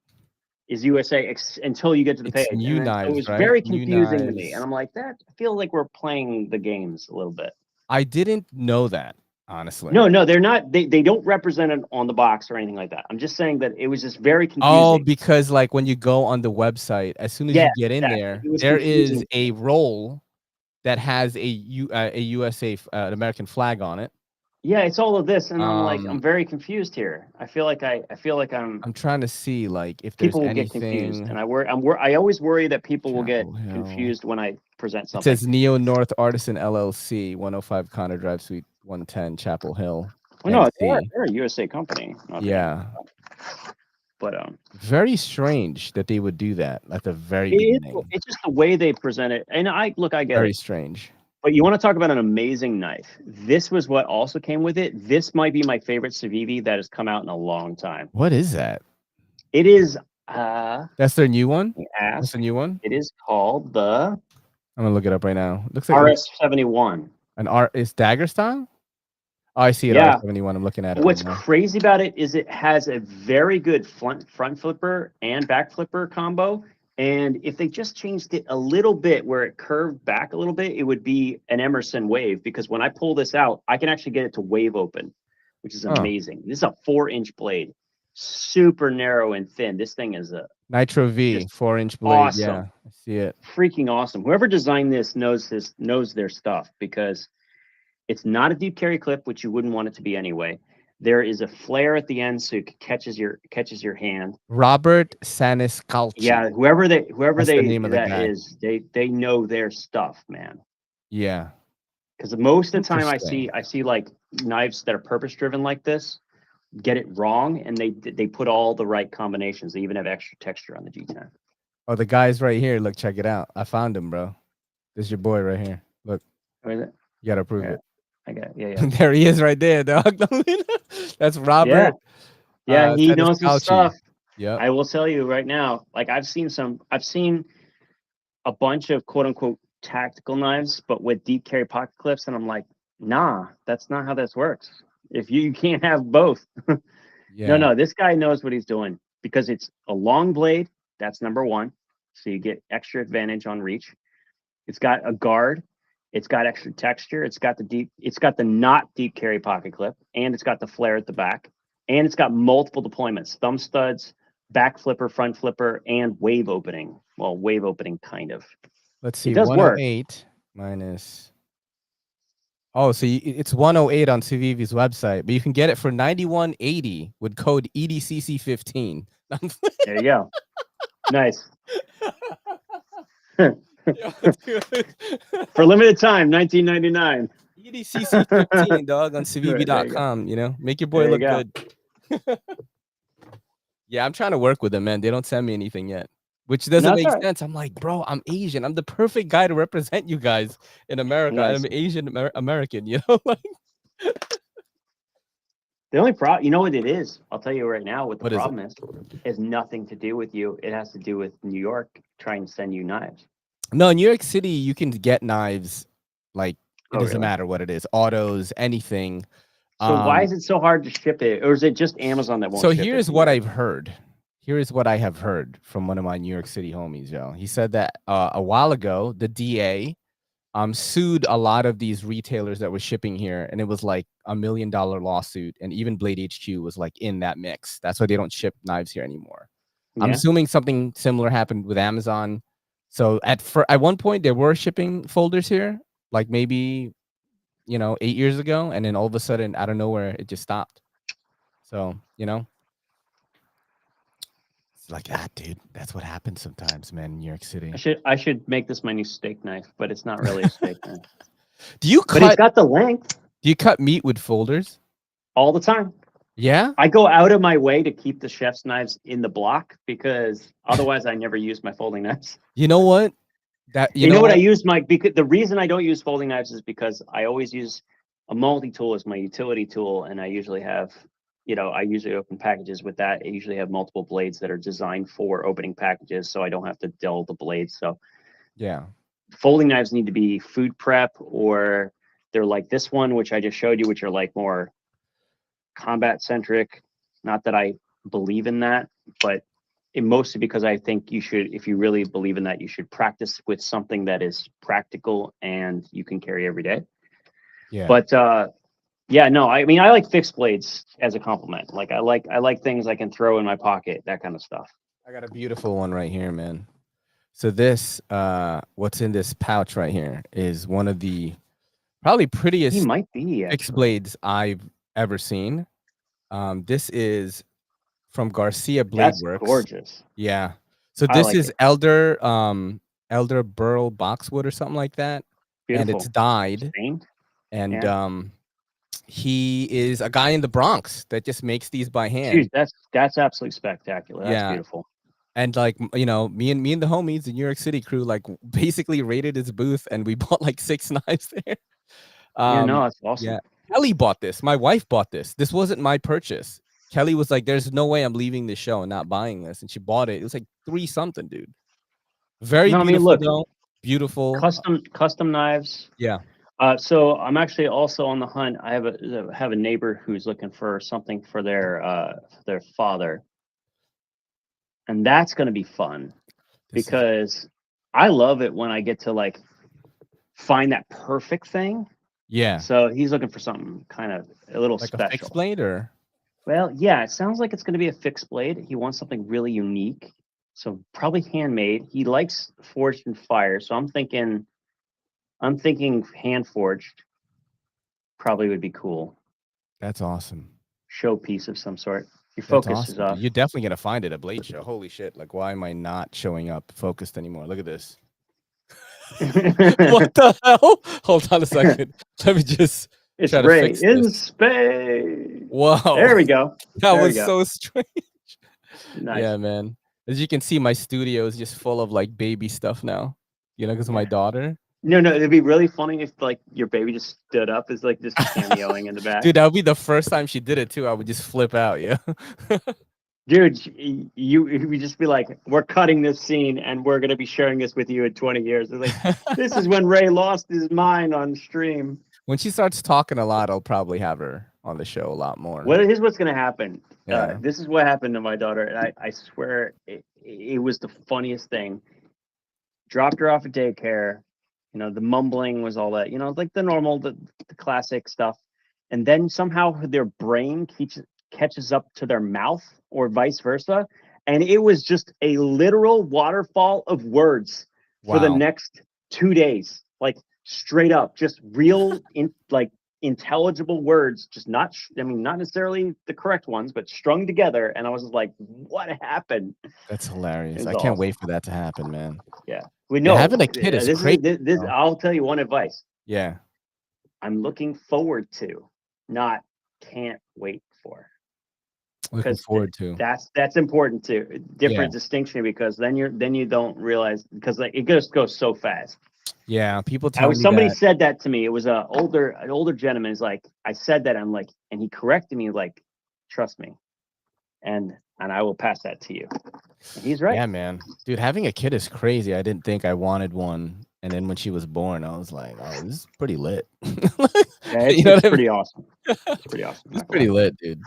is USA until you get to the it's page. And new then so it knives, was right? very New confusing to me. And knives. I'm like, that I feel like we're playing the games a little bit. I didn't know that, honestly. No, they're not. They don't represent it on the box or anything like that. I'm just saying that it was just very Oh, confusing. because like when you go on the website, as soon as Yeah, you get in exactly. there, It was there is confusing. a roll that has a USA an American flag on it. Yeah, it's all of this, and I'm like, I'm Um, very confused here. I feel like I'm I'm trying to see like if there's people will get confused, anything. and I always worry that people will get Chapel Hill. confused when I present It something. says Neo North Artisan LLC, 105 Connor Drive, Suite 110, Chapel Hill, Well, no, NC. they're a USA company. Not the, Yeah. but Very strange that they would do that at the very it is, beginning. it's just the way they present it. And I get Very it. strange. But you want to talk about an amazing knife? This was what also came with it. This might be my favorite Civivi that has come out in a long time. What is that? It is. That's their new one? That's Ask. a new one? It is called the I'm gonna look it up right now. Looks like RS71. an R is dagger style? Oh, I see it Yeah. R71. I'm looking at it right What's now. crazy about it is it has a very good front flipper and back flipper combo. And if they just changed it a little bit where it curved back a little bit, it would be an Emerson wave, because when I pull this out, I can actually get it to wave open, which is amazing. This is a 4-inch blade, super narrow and thin. This thing is a Nitro V, just 4-inch blade. awesome, Yeah, I see it. freaking awesome. Whoever designed this knows their stuff, because it's not a deep carry clip, which you wouldn't want it to be anyway. There is a flare at the end, so it catches your hand. Robert Saniscalchi. Yeah, whoever That's the name of the that guy. is, they know their stuff, man. Yeah. Because most of the time Interesting. I see like knives that are purpose driven like this get it wrong, and they put all the right combinations. They even have extra texture on the G10. Oh, the guy's right here. Look, check it out. I found him, bro. This is your boy right here. Look, What is it? you gotta prove Yeah, it. I got it. Yeah. There he is right there, dog. That's Yeah. Robert. Yeah, he knows his Saniscalchi. stuff. Yep. I will tell you right now, like I've seen a bunch of quote unquote tactical knives, but with deep carry pocket clips. And I'm like, nah, that's not how this works. If you can't have both. Yeah. No, this guy knows what he's doing, because it's a long blade. That's number one. So you get extra advantage on reach. It's got a guard. It's got extra texture. It's got the not deep carry pocket clip, and it's got the flare at the back, and it's got multiple deployments: thumb studs, back flipper, front flipper, and wave opening. Well, wave opening kind of. Let's see. It does work. 108 minus. Oh, so it's 108 on Civivi's website, but you can get it for 91.80 with code EDCC15. There you go. Nice. For limited time, 1999. EDCC15, dog, on Civivi.com. You know, make your boy look good. Yeah, I'm trying to work with them, man. They don't send me anything yet, which doesn't make sense. I'm like, bro, I'm Asian. I'm the perfect guy to represent you guys in America. Nice. I'm Asian American, you know? Like, the only problem, you know what it is? I'll tell you right now what the what problem is. It has nothing to do with you. It has to do with New York trying to send you knives. No, in New York City, you can get knives. Like, it doesn't matter what it is. Autos, anything. So why is it so hard to ship it? Or is it just Amazon that won't ship it? So here's what I've heard. Here is what I have heard from one of my New York City homies, yo. He said that a while ago, the DA sued a lot of these retailers that were shipping here, and it was like $1 million lawsuit, and even Blade HQ was like in that mix. That's why they don't ship knives here anymore. Yeah. I'm assuming something similar happened with Amazon. So at one point, there were shipping folders here, like maybe 8 years ago, and then all of a sudden, out of nowhere, it just stopped. So it's like that, dude. That's what happens sometimes, man, in New York City. I should make this my new steak knife, but it's not really a steak knife. Do you cut? But it's got the length. Do you cut meat with folders? All the time. Yeah. I go out of my way to keep the chef's knives in the block, because otherwise I never use my folding knives. You know what? You know what I use because the reason I don't use folding knives is because I always use A multi-tool is my utility tool, and I usually have, I usually open packages with that. I usually have multiple blades that are designed for opening packages, so I don't have to dull the blades. So Yeah. folding knives need to be food prep, or they're like this one, which I just showed you, which are like more combat centric. Not that I believe in that, but mostly because I think you should, if you really believe in that, you should practice with something that is practical and you can carry every day. Yeah. But yeah, no, I mean, I like fixed blades as a compliment. Like I like things I can throw in my pocket, that kind of stuff. I got a beautiful one right here, man. So this, what's in this pouch right here is one of the probably He prettiest might be fixed actually. blades I've ever seen. This is from Garcia Blade That's Works. gorgeous. Yeah. So I this like is it. elder burl boxwood or something like that, and it's Beautiful. dyed. Stained. And Yeah. he is a guy in the Bronx that just makes these by Dude, hand. that's absolutely spectacular. That's Yeah. beautiful. And like, me and the homies, the New York City crew, like basically raided his booth, and we bought like 6 knives there. Yeah, no, that's awesome. Yeah. Kelly bought this. My wife bought this. This wasn't my purchase. Kelly was like, "There's no way I'm leaving this show and not buying this," and she bought it. It was like 3 something, dude. Very No, I mean, beautiful look, though. Beautiful. custom knives. Yeah. So I'm actually also on the hunt. I have a neighbor who's looking for something for their father, and that's going to be fun This is because I love it when I get to like find that perfect thing. yeah. So he's looking for something kind of a little Like a fixed special. blade or Well, yeah, it sounds like it's going to be a fixed blade. He wants something really unique, so probably handmade. He likes forged and fire, so I'm thinking hand forged probably would be cool. that's awesome. Showpiece of some sort. Your That's focus is awesome, dude. off. You're definitely gonna find it at Blade Show. Holy shit! Like, why am I not showing up focused anymore? Look at this. What the hell? Hold on a second. Let me just It's try to Ray fix in this. space. Whoa, There we go. that There we was go. so strange. Nice. Yeah, man. As you can see, my studio is just full of like baby stuff now. Because of my Yeah. daughter. No, it'd be really funny if like your baby just stood up as like just cameoing in the back. Dude, that would be the first time she did it too. I would just flip out. Yeah. Dude, you would just be like, we're cutting this scene and we're gonna be sharing this with you in 20 years. It's like, this is when Ray lost his mind on stream. When she starts talking a lot, I'll probably have her on the show a lot more. Here's what's gonna happen. Yeah. This is what happened to my daughter, and I swear it was the funniest thing. Dropped her off at daycare. The mumbling was all that, like the normal, the classic stuff. And then somehow their brain catches up to their mouth or vice versa. And it was just a literal waterfall of words for the Wow. next 2 days, like straight up, just real, like intelligible words, just not necessarily the correct ones, but strung together. And I was just like, what happened? That's It hilarious. was I can't awesome. wait for that to happen, man. Yeah. We Yeah, know having a kid is this crazy. is this. Bro. I'll tell you one advice. Yeah. I'm looking forward to, not can't wait for, Looking because forward to. that's important too. Different distinction, because then you don't realize, because like it just goes so fast. Yeah. People tell me Somebody that. said that to me. It was an older gentleman. Is like, I said that, I'm like, and he corrected me like, trust me, and I will pass that to you. And he's right. Yeah, man. Dude, having a kid is crazy. I didn't think I wanted one. And then when she was born, I was like, oh, this is pretty lit. Yeah, You know it's what I mean? pretty awesome. It's pretty awesome. It's pretty lit, dude.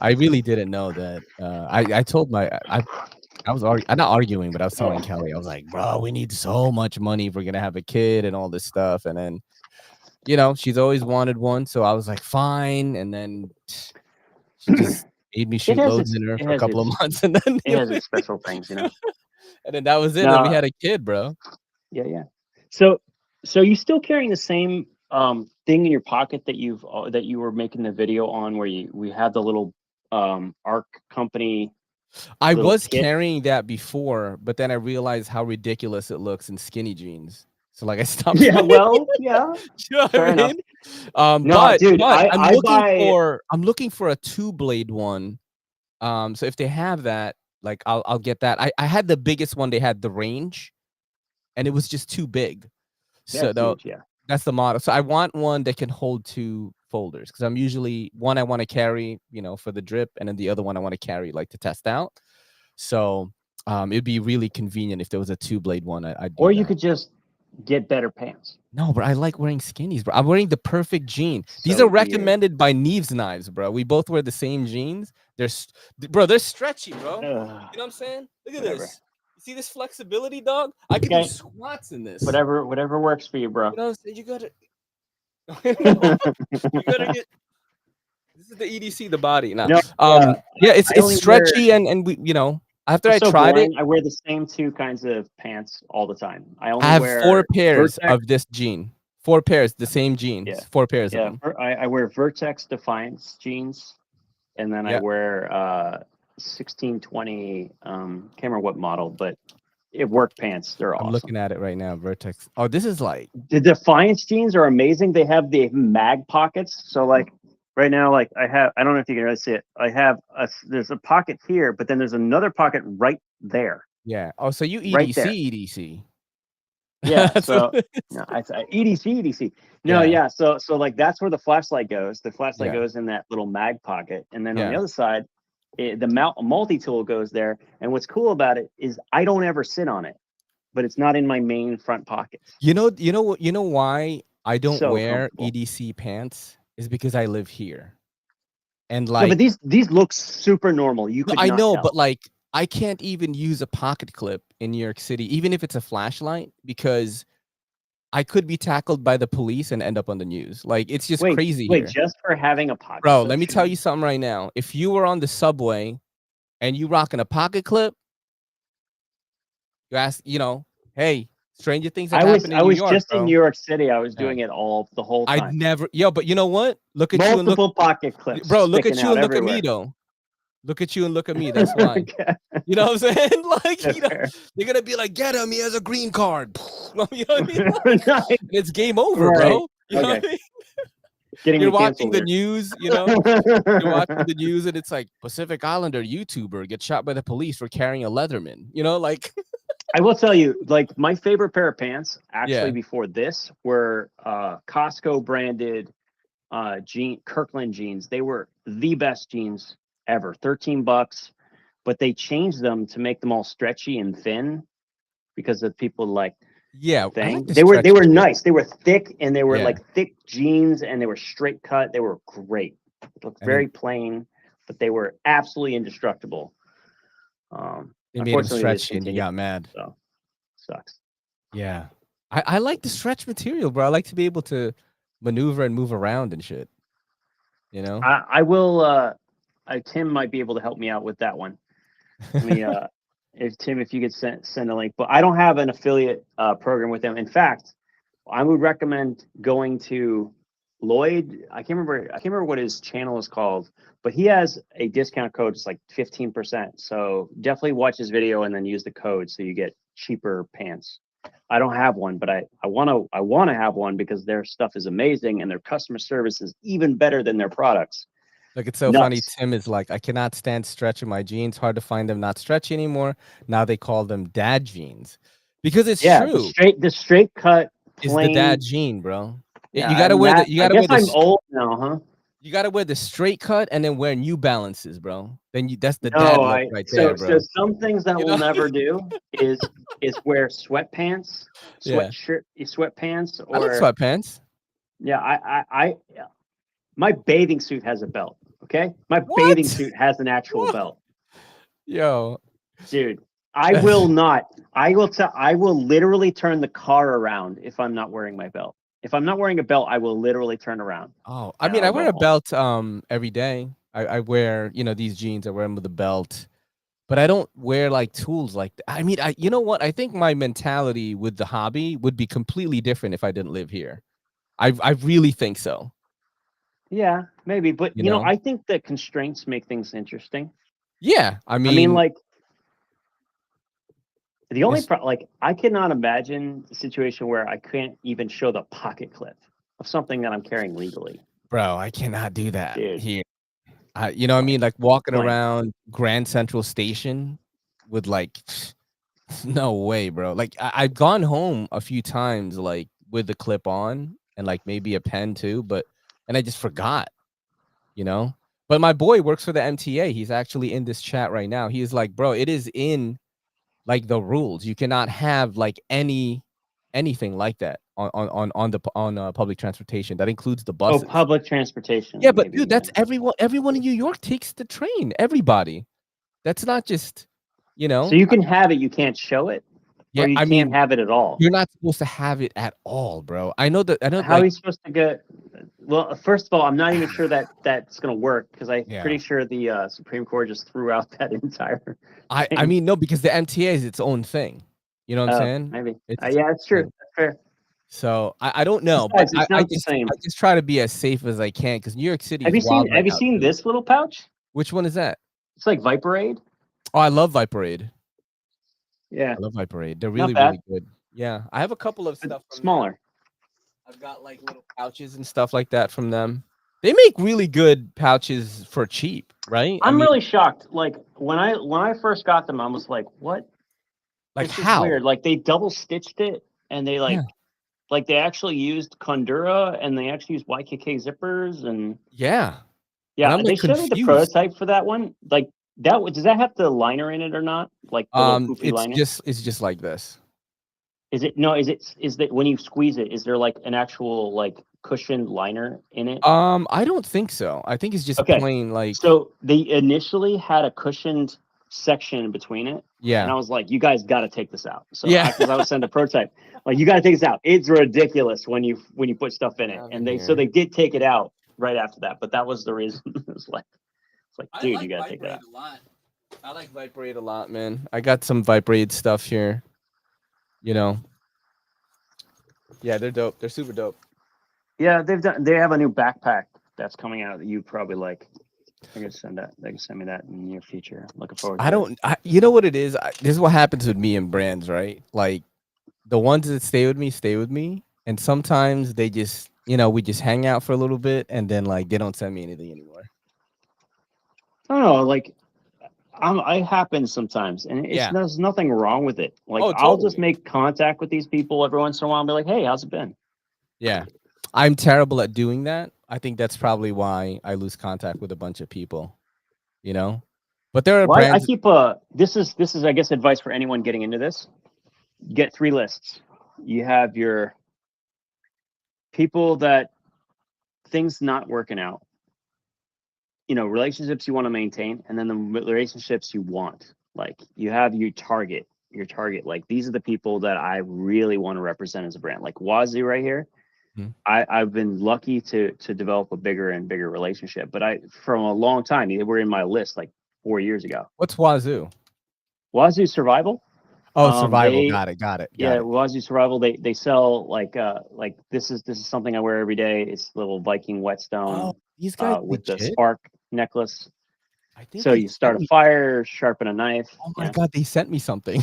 I really didn't know that. I told I was not arguing, but I was telling Kelly, I was like, bro, we need so much money if we're gonna have a kid and all this stuff. And then, she's always wanted one, so I was like, fine. And then she just made me shoot loads in her for a couple of months, and then it has its special things, and then that was it. And we No, had a kid, bro. yeah. So you still carrying the same thing in your pocket that you were making the video on, where we had the little ARC company. I little was kit? carrying that before, but then I realized how ridiculous it looks in skinny jeans. So like I stopped. Yeah, well, yeah. You know what Fair I enough. mean? No, dude, but I I'm looking for a 2-blade one. So if they have that, like I'll get that. I had the biggest one. They had the range, and it was just too big. So that's huge. Yeah. That's the model. So I want one that can hold 2 folders because I'm usually one I want to carry, for the drip, and then the other one I want to carry like to test out. So it'd be really convenient if there was a 2-blade one. I'd do Or you that. could just get better pants. No, bro, I like wearing skinnies, bro. I'm wearing the perfect jean. These So are weird. recommended by Neves Knives, bro. We both wear the same jeans. They're stretchy, bro. You know Ugh, what I'm saying? Look at whatever. this. You see this flexibility, dog? I could do Okay, squats in this. whatever works for you, bro. You know what I'm saying? You gotta, no, you gotta get. This is the EDC, the body. Now, No, yeah, it's I only wear stretchy and we, after I'm I so tried it, boring. I wear the same 2 kinds of pants all the time. I I only have 4 wear pairs Vertex. of this jean. 4 pairs, the same Yeah, jeans. 4 pairs of yeah. them. I wear Vertex Defiance jeans, and then I Yeah. wear 1620. Can't remember what model, but it work pants. They're I'm awesome. looking at it right now. Vertex. Oh, this is like, The Defiance jeans are amazing. They have the mag pockets. So like right now, like I don't know if you can really see it. There's a pocket here, but then there's another pocket right there, yeah. Oh, so you right EDC, there. EDC. Yeah. That's what So no, EDC, EDC. No, yeah. yeah. So like that's where the flashlight goes. The flashlight Yeah. goes in that little mag pocket, and then on the Yeah. other side, the multi tool goes there. And what's cool about it is I don't ever sit on it, but it's not in my main front pockets. You know why I don't So wear comfortable. EDC pants is because I live here. And No, but like, these look super normal. You no, could I not know, tell. but like I can't even use a pocket clip in New York City, even if it's a flashlight, because I could be tackled by the police and end up on the news. Like, it's just crazy Wait, here. just for having a pocket Bro, clip let me should tell be you something right now. If you were on the subway and you rocking a pocket clip, you ask, hey, stranger things have happened in I New was York, just in New bro. York City. I was Yeah. doing it the whole I'd time. never, yo, but you know what? Look at you and look, Multiple pocket clips bro, look sticking at you out and look at me, everywhere. though. Look at you and look at me. That's why. Okay. You know what I'm saying? Like, That's fair. they're gonna be like, get him, he has a green card. You know what I mean? Nice. And it's game over, Right. bro. You know what Okay. I mean? Getting You're me watching canceled the here. news, you're watching the news, and it's like Pacific Islander YouTuber gets shot by the police for carrying a Leatherman. Like, I will tell you, like my favorite pair of pants actually yeah, before this were Costco branded Kirkland jeans. They were the best jeans ever. $13, but they changed them to make them all stretchy and thin because of people like yeah. I like thing. the They stretch were material. nice. They were thick and they were Yeah, like thick jeans and they were straight cut. They were great. It looked and then very plain, but they were absolutely indestructible. they made them Unfortunately, they stretchy, and you discontinued. got mad. So sucks. Yeah, I like the stretch material, bro. I like to be able to maneuver and move around and shit. I will. Tim might be able to help me out with that one. Let me. If Tim, if you could send a link, but I don't have an affiliate program with them. In fact, I would recommend going to Lloyd. I can't remember what his channel is called, but he has a discount code. It's like 15%. So definitely watch his video and then use the code so you get cheaper pants. I don't have one, but I want to have one because their stuff is amazing and their customer service is even better than their products. Like, it's so funny. Nuts. Tim is like, I cannot stand stretching my jeans. Hard to find them not stretchy anymore. Now they call them dad jeans because it's Yeah, true. the straight cut Is the dad plain. jean, bro? Yeah, You gotta I'm wear that. the you I gotta guess wear the I'm old now, huh? you gotta wear the straight cut and then wear New Balances, bro. Then that's the dad No, look right there, so bro. some things that You we'll know? never do is wear sweatpants, Yeah. sweatpants, I like or sweatpants. yeah, my bathing suit has a belt. Okay, my bathing What? suit has an actual What? belt, Yo. dude. I will not. I will literally turn the car around if I'm not wearing my belt. If I'm not wearing a belt, I will literally turn around Oh, I and mean, I'll I go wear a home. belt every day. I wear, these jeans, I wear them with a belt. But I don't wear like tools like that. I mean, you know what? I think my mentality with the hobby would be completely different if I didn't live here. I really think so. Yeah, maybe, but You know? I think that constraints make things interesting. Yeah. I I mean, mean, like the only it's problem, like I cannot imagine a situation where I can't even show the pocket clip of something that I'm carrying legally, bro, I cannot do that dude. here. You know what I mean? Like, Like walking plain. around Grand Central Station with like no way, bro. Like I've gone home a few times like with the clip on and like maybe a pen too, and I just forgot, you know. But my boy works for the MTA. He's actually in this chat right now. He is like, bro, it is in like the rules. You cannot have like anything like that on public transportation. That includes the Oh, buses. public transportation. Yeah, but maybe, dude, that's everyone. Everyone in New York takes the train. Everybody. That's not just, you know. So you can have it, you can't show it, Yeah, or you I can't mean, have it at all. you're not supposed to have it at all, bro. I know that. I know. How are Like, you supposed to get? Well, first of all, I'm not even sure that that's going to work because I'm yeah. pretty sure the Supreme Court just threw out that entire I thing. mean, no, because the MTA is its own thing. You know what I'm saying? Maybe. It's Yeah, that's true. thing. That's fair. So I don't know, Besides, but it's not the same. I just try to be as safe as I can because New York City Have is you seen wild right now, too. this little pouch? Which one is that? It's like Viperade. Oh, I love Viperade. Yeah, I love Viperade. They're not really, bad. really good. Yeah, I have a couple of stuff from Smaller. them. I've got like little pouches and stuff like that from them. They make really good pouches for cheap, right? I'm really shocked. Like when I first got them, I was like, "What? like This how? is weird." Like they double stitched it, and they Yeah. like they actually used Condura, and they actually used YKK zippers, and Yeah. yeah, I'm, they like, showed me the confused. prototype for that one. Like does that have the liner in it or not? Like the little poofy liner? It's just like this. Is it no? Is that when you squeeze it? Is there like an actual like cushioned liner in it? I don't think so. I think it's just Okay. plain like. So they initially had a cushioned section in between it. Yeah. And I was like, you guys got to take this out. So Yeah. because I was sent a prototype, like you got to take this out. It's ridiculous when you put stuff in it. And so they did take it out right after that. But that was the reason. It's like, dude, you got to take that out. A lot. I like Viperade a lot, man. I got some Viperade stuff here. You know. Yeah, they're dope. They're super dope. Yeah, they have a new backpack that's coming out that you probably like. They can send me that in the near future. Looking forward to it. You know what it is? This is what happens with me and brands, right? Like the ones that stay with me. And sometimes they just, we just hang out for a little bit and then like they don't send me anything anymore. I don't know, like I happen sometimes, and there's nothing wrong with it. Like I'll just make contact with these people every once in a while and be like, "Hey, how's it been?" Yeah, I'm terrible at doing that. I think that's probably why I lose contact with a bunch of people. But there are brands. I keep this is I guess advice for anyone getting into this. Get 3 lists. You have your people that things not working out. Relationships you want to maintain, and then the relationships you want. Like you have your target. Like these are the people that I really want to represent as a brand. Like Wazoo right here. Mm-hmm. I've been lucky to develop a bigger and bigger relationship, but from a long time, they were in my list like 4 years ago. What's Wazoo? Wazoo Survival. Oh, Survival. Got it. Wazoo Survival. They sell like this is something I wear every day. It's little Viking whetstone. Oh, these guys with the spark necklace. I think so you start a fire, sharpen a knife. Oh my God, they sent me something.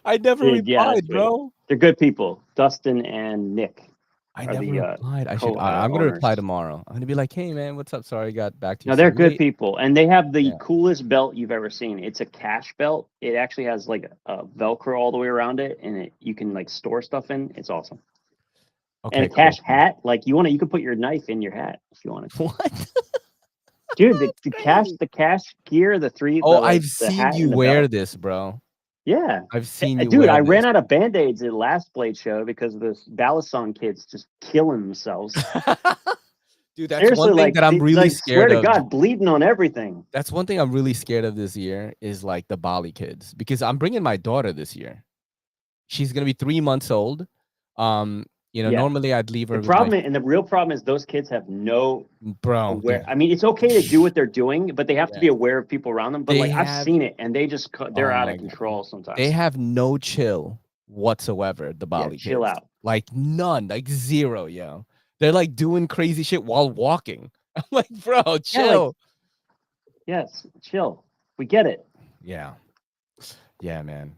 I never replied, bro. They're good people. Dustin and Nick. I never replied. I'm gonna reply tomorrow. I'm gonna be like, "Hey, man, what's up? Sorry, I got back to you." No, they're good people, and they have the coolest belt you've ever seen. It's a cash belt. It actually has like a Velcro all the way around it, and you can like store stuff in. It's awesome. Okay, and a cash hat. Like you can put your knife in your hat if you want to. What? Dude, the cash gear, the 3. Oh, I've seen you wear this, bro. Yeah, I've seen you. Dude, I ran out of Band-Aids at last Blade show because this Balisong kids just killing themselves. Dude, that's one thing that I'm really scared of. Swear to God, bleeding on everything. That's one thing I'm really scared of this year is like the Bali kids, because I'm bringing my daughter this year. She's gonna be 3 months old. Normally I'd leave her. The real problem is those kids have no aware. I mean, it's okay to do what they're doing, but they have to be aware of people around them. But I've seen it, and they're out of control sometimes. They have no chill whatsoever. The Bali kids, chill out, like none, like zero, yo. They're like doing crazy shit while walking. I'm like, bro, chill. Yes, chill. We get it. Yeah, man.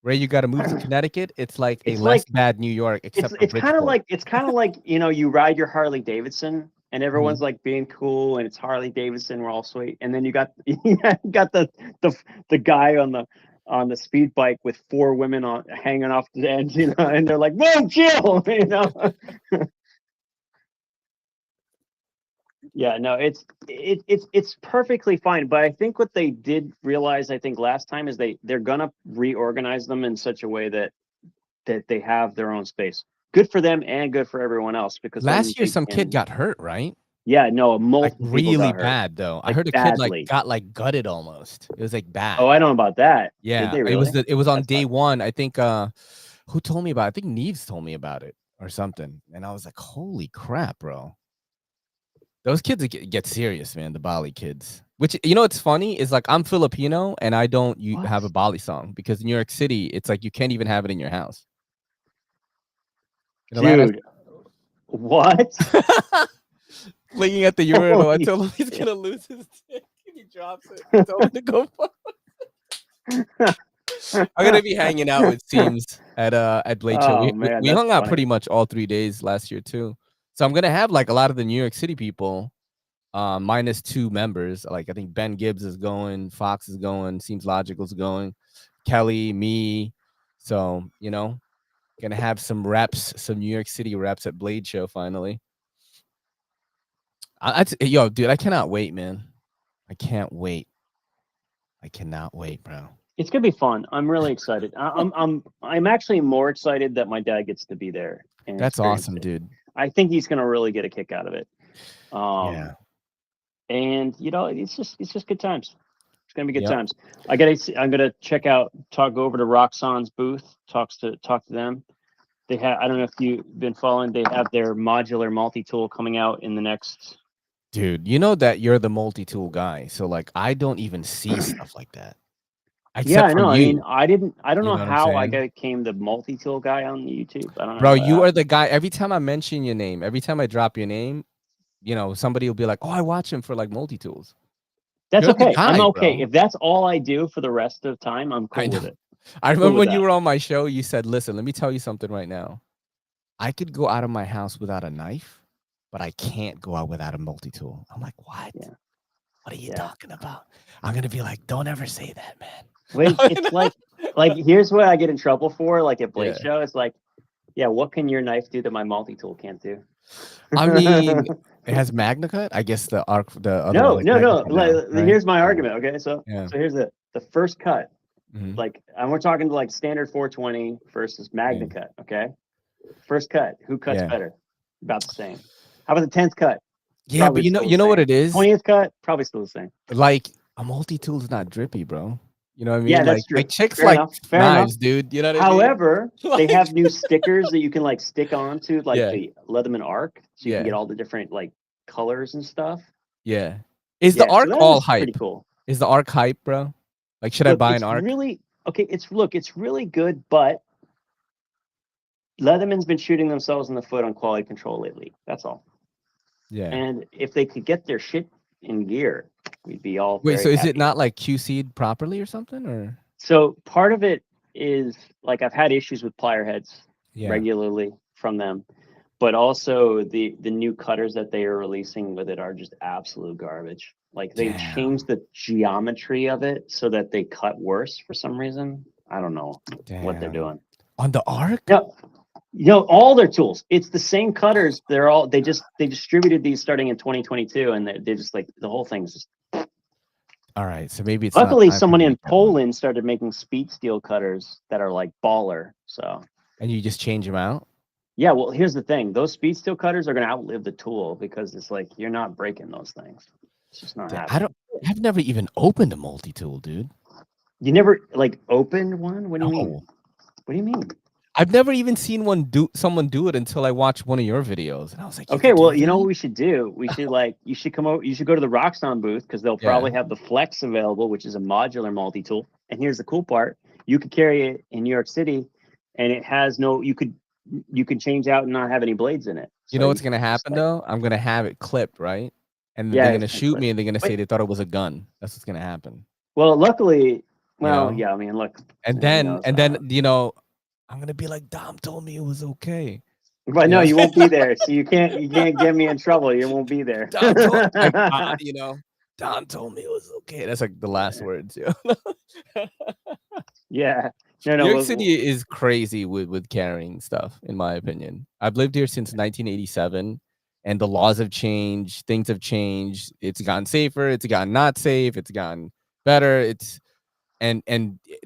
Ray, you got to move to Connecticut. It's like less bad New York, except it's kind of like you ride your Harley Davidson and everyone's like being cool and it's Harley Davidson, we're all sweet, and then you got the guy on on the speed bike with 4 women on hanging off the end, you know, and they're like, "Whoa, chill," you know. Yeah, no, it's perfectly fine. But I think what they did realize, I think last time, is they're gonna reorganize them in such a way that they have their own space. Good for them and good for everyone else, because then Last year, some kid got hurt, right? yeah, no, Like multiple people really got hurt, bad though. I like heard a kid like badly. got like gutted almost. It was like Oh, bad. I don't know about that. Did Yeah, they really? it was on That's day not. one. I think who told me about it? I think Neves told me about it or something. And I was like, holy crap, bro. Those kids get serious, man, the Bali kids. Which, you know, what's funny is like I'm Filipino and I don't What? have a Balisong because in New York City, it's like you can't even have it in your house. In Atlanta, Dude, what? looking at the urinal, I Holy told him he's shit. gonna lose his dick. He drops it. I told him to go. I'm gonna be hanging out with Seams at Blade Show. Oh man, We that's hung out funny. pretty much all 3 days last year too. So I'm gonna have like a lot of the New York City people, minus 2 members. Like I think Ben Gibbs is going, Fox is going, Seems Logical's going, Kelly, me. So you know, gonna have some reps, some New York City reps at Blade Show finally. Yo, dude, I cannot wait, man. I can't wait. I cannot wait, bro. It's gonna be fun. I'm really excited. I'm actually more excited that my dad gets to be there and That's experience awesome, it. dude. I think he's gonna really get a kick out of it. Yeah. And you know, it's just good times. It's gonna be good Yep. times. I'm gonna go over to Roxxon's booth, talk to them. They have, I don't know if you've been following, they have their modular multi-tool coming out in the next. Dude, you know that you're the multi-tool guy. So like I don't even see stuff like that. Yeah, Except I from know. I mean, you. I don't You know know what I'm how I saying? became the multi-tool guy on YouTube. I don't know Bro, how that you are happened. the guy. Every time I mention your name, every time I drop your name, you know, somebody will be like, "Oh, I watch him for like multi-tools." That's You're the okay. I'm guy, okay. bro. If that's all I do for the rest of time, I'm I cool with know. it. I Cool remember with when you that. were on my show, you said, "Listen, let me tell you something right now. I could go out of my house without a knife, but I can't go out without a multi-tool." I'm like, "What? Yeah. What are you Yeah. talking about?" I'm gonna be like, "Don't ever say that, man." Wait, it's like here's what I get in trouble for, like at Blade Yeah. Show. It's like, yeah, what can your knife do that my multi-tool can't do? I mean, it has MagnaCut. I guess the other one No, has no, no. MagnaCut now, right? Here's my Yeah. argument. Okay, so Yeah. here's the first cut. Mhm. Like, and we're talking like standard 420 versus Yeah. MagnaCut. Okay, first cut. Who cuts Yeah. better? About the same. How about the 10th cut? Yeah, but Probably still the you know what same. it is? 20th cut? Probably still the same. Like a multi-tool is not drippy, bro. You know what I Yeah, mean? that's Like true. chicks Fair like enough. Fair enough. knives, dude. You know what I mean? However, they Like, have new stickers that you can like stick onto, like yeah, the Leatherman Arc, so you can get yeah, all the different like colors and stuff. yeah. Is the Yeah, so arc that all is pretty hype? cool. Is the arc hype, bro? Like, should I Look, buy an it's arc? really okay. It's really good, but Leatherman's been shooting themselves in the foot on quality control lately. That's all. Yeah. And if they could get their shit in gear, we'd be all Wait, so very is it happy. not like QC'd properly or something? Or So part of it is like I've had issues with plier heads yeah, regularly from them, but also the new cutters that they are releasing with it are just absolute garbage. Like they've damn, changed the geometry of it so that they cut worse for some reason. I don't know what they're damn. doing. On the arc? No, you know, all their tools. It's the same cutters. They distributed these starting in 2022, and they're just like the whole thing's just. All right, so maybe it's not Luckily, time for someone me to in get one. Poland started making speed steel cutters that are like baller. So And you just change them out? yeah, well, here's the thing: those speed steel cutters are going to outlive the tool because it's like you're not breaking those things. It's just not happening. I've never even opened a multi-tool, dude. You never like opened one? What do you mean? No. What do you mean? I've never even seen someone do it until I watched one of your videos, and I was like, "You Okay, could well, do you know what that?" we should do? We should you should come over. You should go to the Roxxon booth because they'll Yeah. probably have the Flex available, which is a modular multi-tool. And here's the cool part: you could carry it in New York City, and it has no. You could change out and not have any blades in it. You So know you what's could gonna just happen like, though? I'm gonna have it clipped, right? And then yeah, they're it's gonna gonna shoot clip. me, and they're gonna But say they thought it was a gun. That's what's gonna happen. well, luckily, You well, know? yeah. I mean, look, And who knows? then you know, I'm gonna be like, Dom told me it was okay. But You no, know? you won't be there, so you can't get me in trouble. You won't be there. Don told like you know, Don told me it was okay. That's like the last words, yo. Yeah. No, New no. York City is crazy with carrying stuff, in my opinion. I've lived here since 1987, and the laws have changed. Things have changed. It's gotten safer. It's gotten not safe. It's gotten better. It's and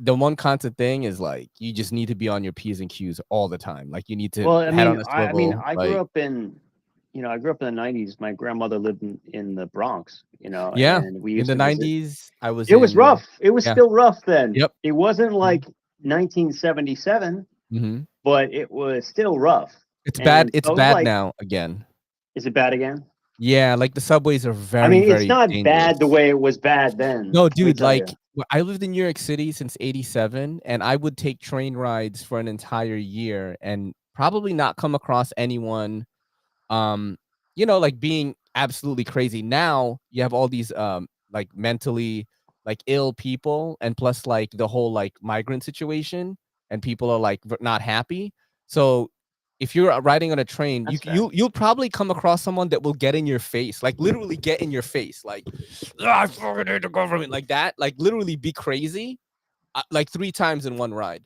the one constant thing is like you just need to be on your P's and Q's all the time. Like you need to Well, I head mean, on a I mean, swivel. I grew Like up in, I grew up in the '90s. My grandmother lived in the Bronx, yeah, and we in used the to visit. 90s, I was It was in rough. It was yeah. still rough then. Yep. It wasn't like 1977, Mm-hmm. but it was still rough. It's bad. And It's so it was bad like, now again. is it bad again? Yeah, like the subways are I very, mean, it's very not bad the dangerous. way it was bad then. No, Let me dude, tell like you. I lived in New York City since 87 and I would take train rides for an entire year and probably not come across anyone um like being absolutely crazy. Now you have all these like mentally like ill people and plus like the whole like migrant situation and people are like not happy. So if you're riding on a train, That's fair. you'll probably come across someone that will get in your face, like literally get in your face, like I fucking hate the government, like that, like literally be crazy, like 3 times in one ride.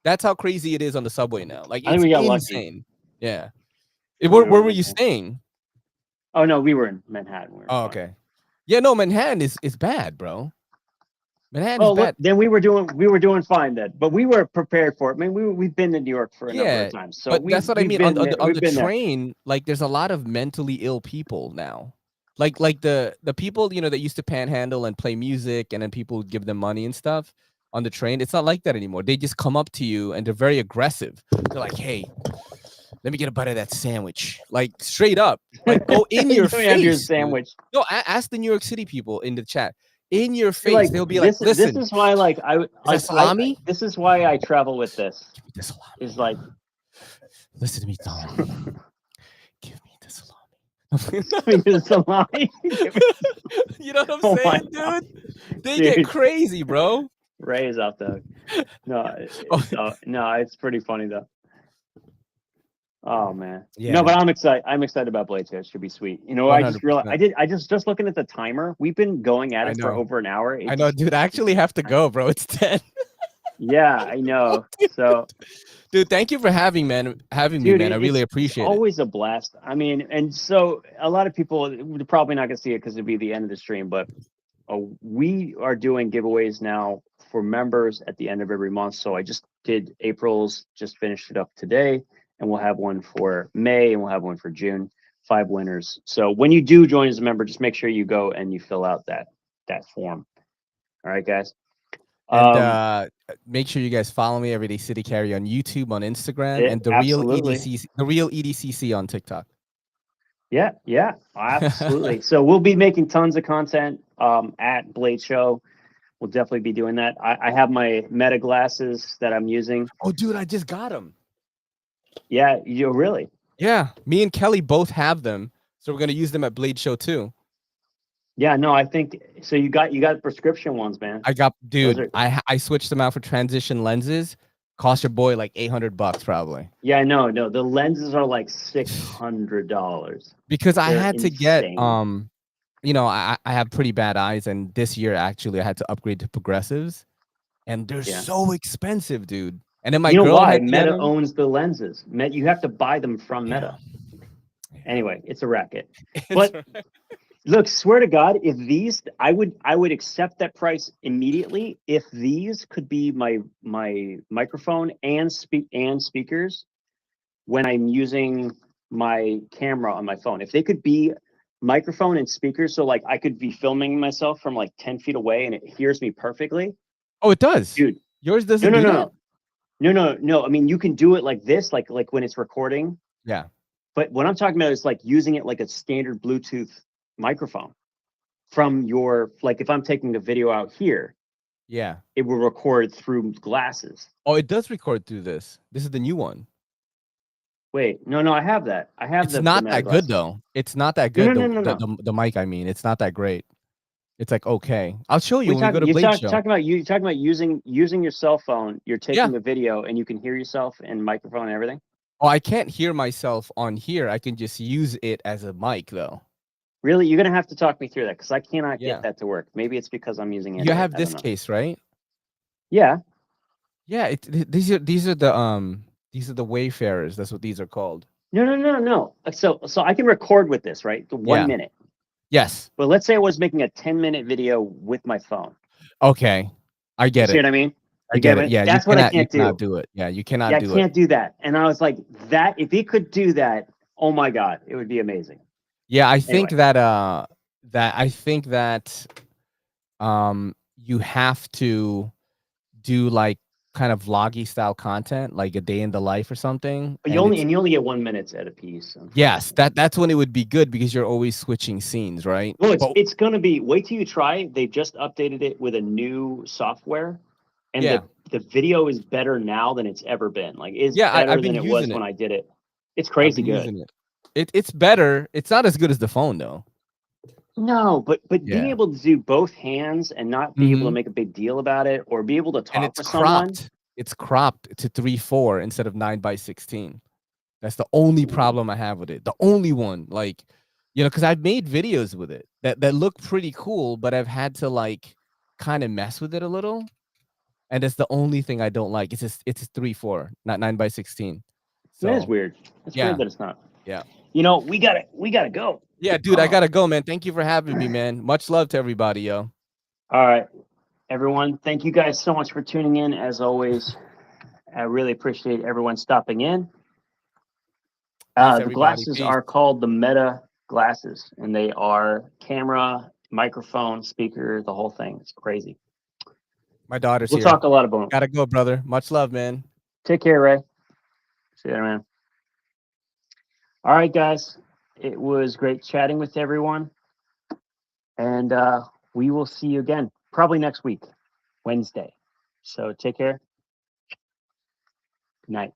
That's how crazy it is on the subway now. Like I think it's we got lucky. insane. Yeah. We Where were were you lucky. staying? Oh no, we were in Manhattan. We were Oh, fine. okay. Yeah, no, Manhattan is bad, bro. Manhattan is Oh look, bad. then we were doing fine then, but we were prepared for it. I mean, we've been to New York for a number of Yeah, times, so but that's what I we've mean. On been on there. the, on We've the been there. train, like there's a lot of mentally ill people now. Like the people that used to panhandle and play music, and then people would give them money and stuff on the train. It's not like that anymore. They just come up to you and they're very aggressive. They're like, "Hey, let me get a bite of that sandwich." Like straight up, like go in your Let me have your face, dude. sandwich. No, ask the New York City people in the chat. In your You're face, like they'll be like, this "Listen, is why is that salami? this is why I travel with this. Give me the Is salami. like Listen to me, Tom. Give me the salami." give me the salami. You know what I'm Oh my saying, god, dude? They get dude, crazy, bro. Ray is out there. No, Oh, no, it's pretty funny though. Oh man, no, yeah, but I'm excited. I'm excited about Blade Show. It should be sweet. I just realized 100%. just looking at the timer. We've been going at I it for know. over an hour. I know, dude. I actually have to go, bro. It's 10. Yeah, I Oh, know. dude. So, Dude, thank you for having me, dude, man. I really it's appreciate it. always a blast. I mean, and so a lot of people are probably not gonna see it because it'd be the end of the stream, but we are doing giveaways now for members at the end of every month. So I just did April's, just finished it up today, and we'll have one for May and we'll have one for June. 5 winners. So when you do join as a member, just make sure you go and you fill out that form. All right, guys. And make sure you guys follow me, Everyday City Carry, on YouTube, on Instagram, and Absolutely. the real EDCC on TikTok. Yeah, absolutely. So we'll be making tons of content at Blade Show. We'll definitely be doing that. I have my Meta glasses that I'm using. Oh, dude, I just got them. Yeah, you really? Yeah, me and Kelly both have them, so we're gonna use them at Blade Show too. Yeah, no, I think so. You got prescription ones, man. I got, dude. Are, I switched them out for transition lenses. Cost your boy like $800 probably. yeah, I know. No, the lenses are like $600 Because I They're had to get insane. I have pretty bad eyes, and this year actually I had to upgrade to progressives, and they're Yeah. so expensive, dude. And then my You know girl why? had to get Meta them. owns the lenses. You have to buy them from Meta. Yeah. Anyway, it's a racket. But look, swear to God, if these, I would accept that price immediately if these could be my microphone and speakers when I'm using my camera on my phone. If they could be microphone and speakers, so like I could be filming myself from like 10 feet away and it hears me perfectly. Oh, it does. Dude, Yours no, doesn't no, do no, that? no. No. I mean, you can do it like this, like when it's recording. Yeah. But what I'm talking about is like using it like a standard Bluetooth microphone from your, like if I'm taking the video out here, Yeah. it will record through glasses. Oh, it does record through this. This is the new one. Wait, no, I have that. I have It's the not Meta that good glasses. though. It's not that No, good. no. The mic, I mean, it's not that great. It's like okay. I'll show you We when we talk. go to You Blade talk Show. talking about using your cell phone. You're Yeah. taking a video and you can hear yourself and microphone and everything. Oh, I can't hear myself on here. I can just use it as a mic though. Really, you're gonna have to talk me through that because I cannot Yeah. get that to work. Maybe it's because I'm using You Android. have I don't this know. case, right? Yeah. Yeah, these are the wayfarers. That's what these are called. No. So I can record with this, right? The one Yeah. minute. Yes. But let's say I was making a 10-minute video with my phone. Okay. I You get see it. what I mean? I You get get it. it? Yeah, That's what I you can't cannot do. do it. Yeah, you Yeah, cannot I do it. can't do that. And I was like, that if he could do that, oh my God, it would be amazing. Yeah, I think Anyway. that you have to do like kind of vloggy style content, like a day in the life or something. But And it's you only get 1 minute at a piece, yes, unfortunately. that's when it would be good because you're always switching scenes, right? Well, But it's gonna be wait till you try. They've just updated it with a new software, and yeah, the video is better now than it's ever been. Like it's yeah, I've better been than it was using when it. I did it. It's I've crazy been good. using it. It's better. It's not as good as the phone though. No, but being Yeah. able to do both hands and not be able to Hmm. make a big deal about it or be able to And talk it's with someone. cropped. It's cropped to 3:4 instead of 9:16. That's the only problem I have with it. The only one, like, because I've made videos with it that look pretty cool, but I've had to like kind of mess with it a little, and that's the only thing I don't like. It's 3:4, not 9:16. That is So weird. It's weird yeah, that it's not. yeah, We gotta go. yeah, dude, I gotta go, man. Thank you for having me, man. Much love to everybody, yo. All right, everyone. Thank you guys so much for tuning in. As always, I really appreciate everyone stopping in. Peace, The everybody. glasses Peace. are called the Meta glasses, and they are camera, microphone, speaker, the whole thing. It's crazy. My daughter's We'll here. talk a lot about them. Gotta go, brother. Much love, man. Take care, Ray. See you later, man. All right, guys. It was great chatting with everyone, and we will see you again probably next week, Wednesday. So take care. Good night.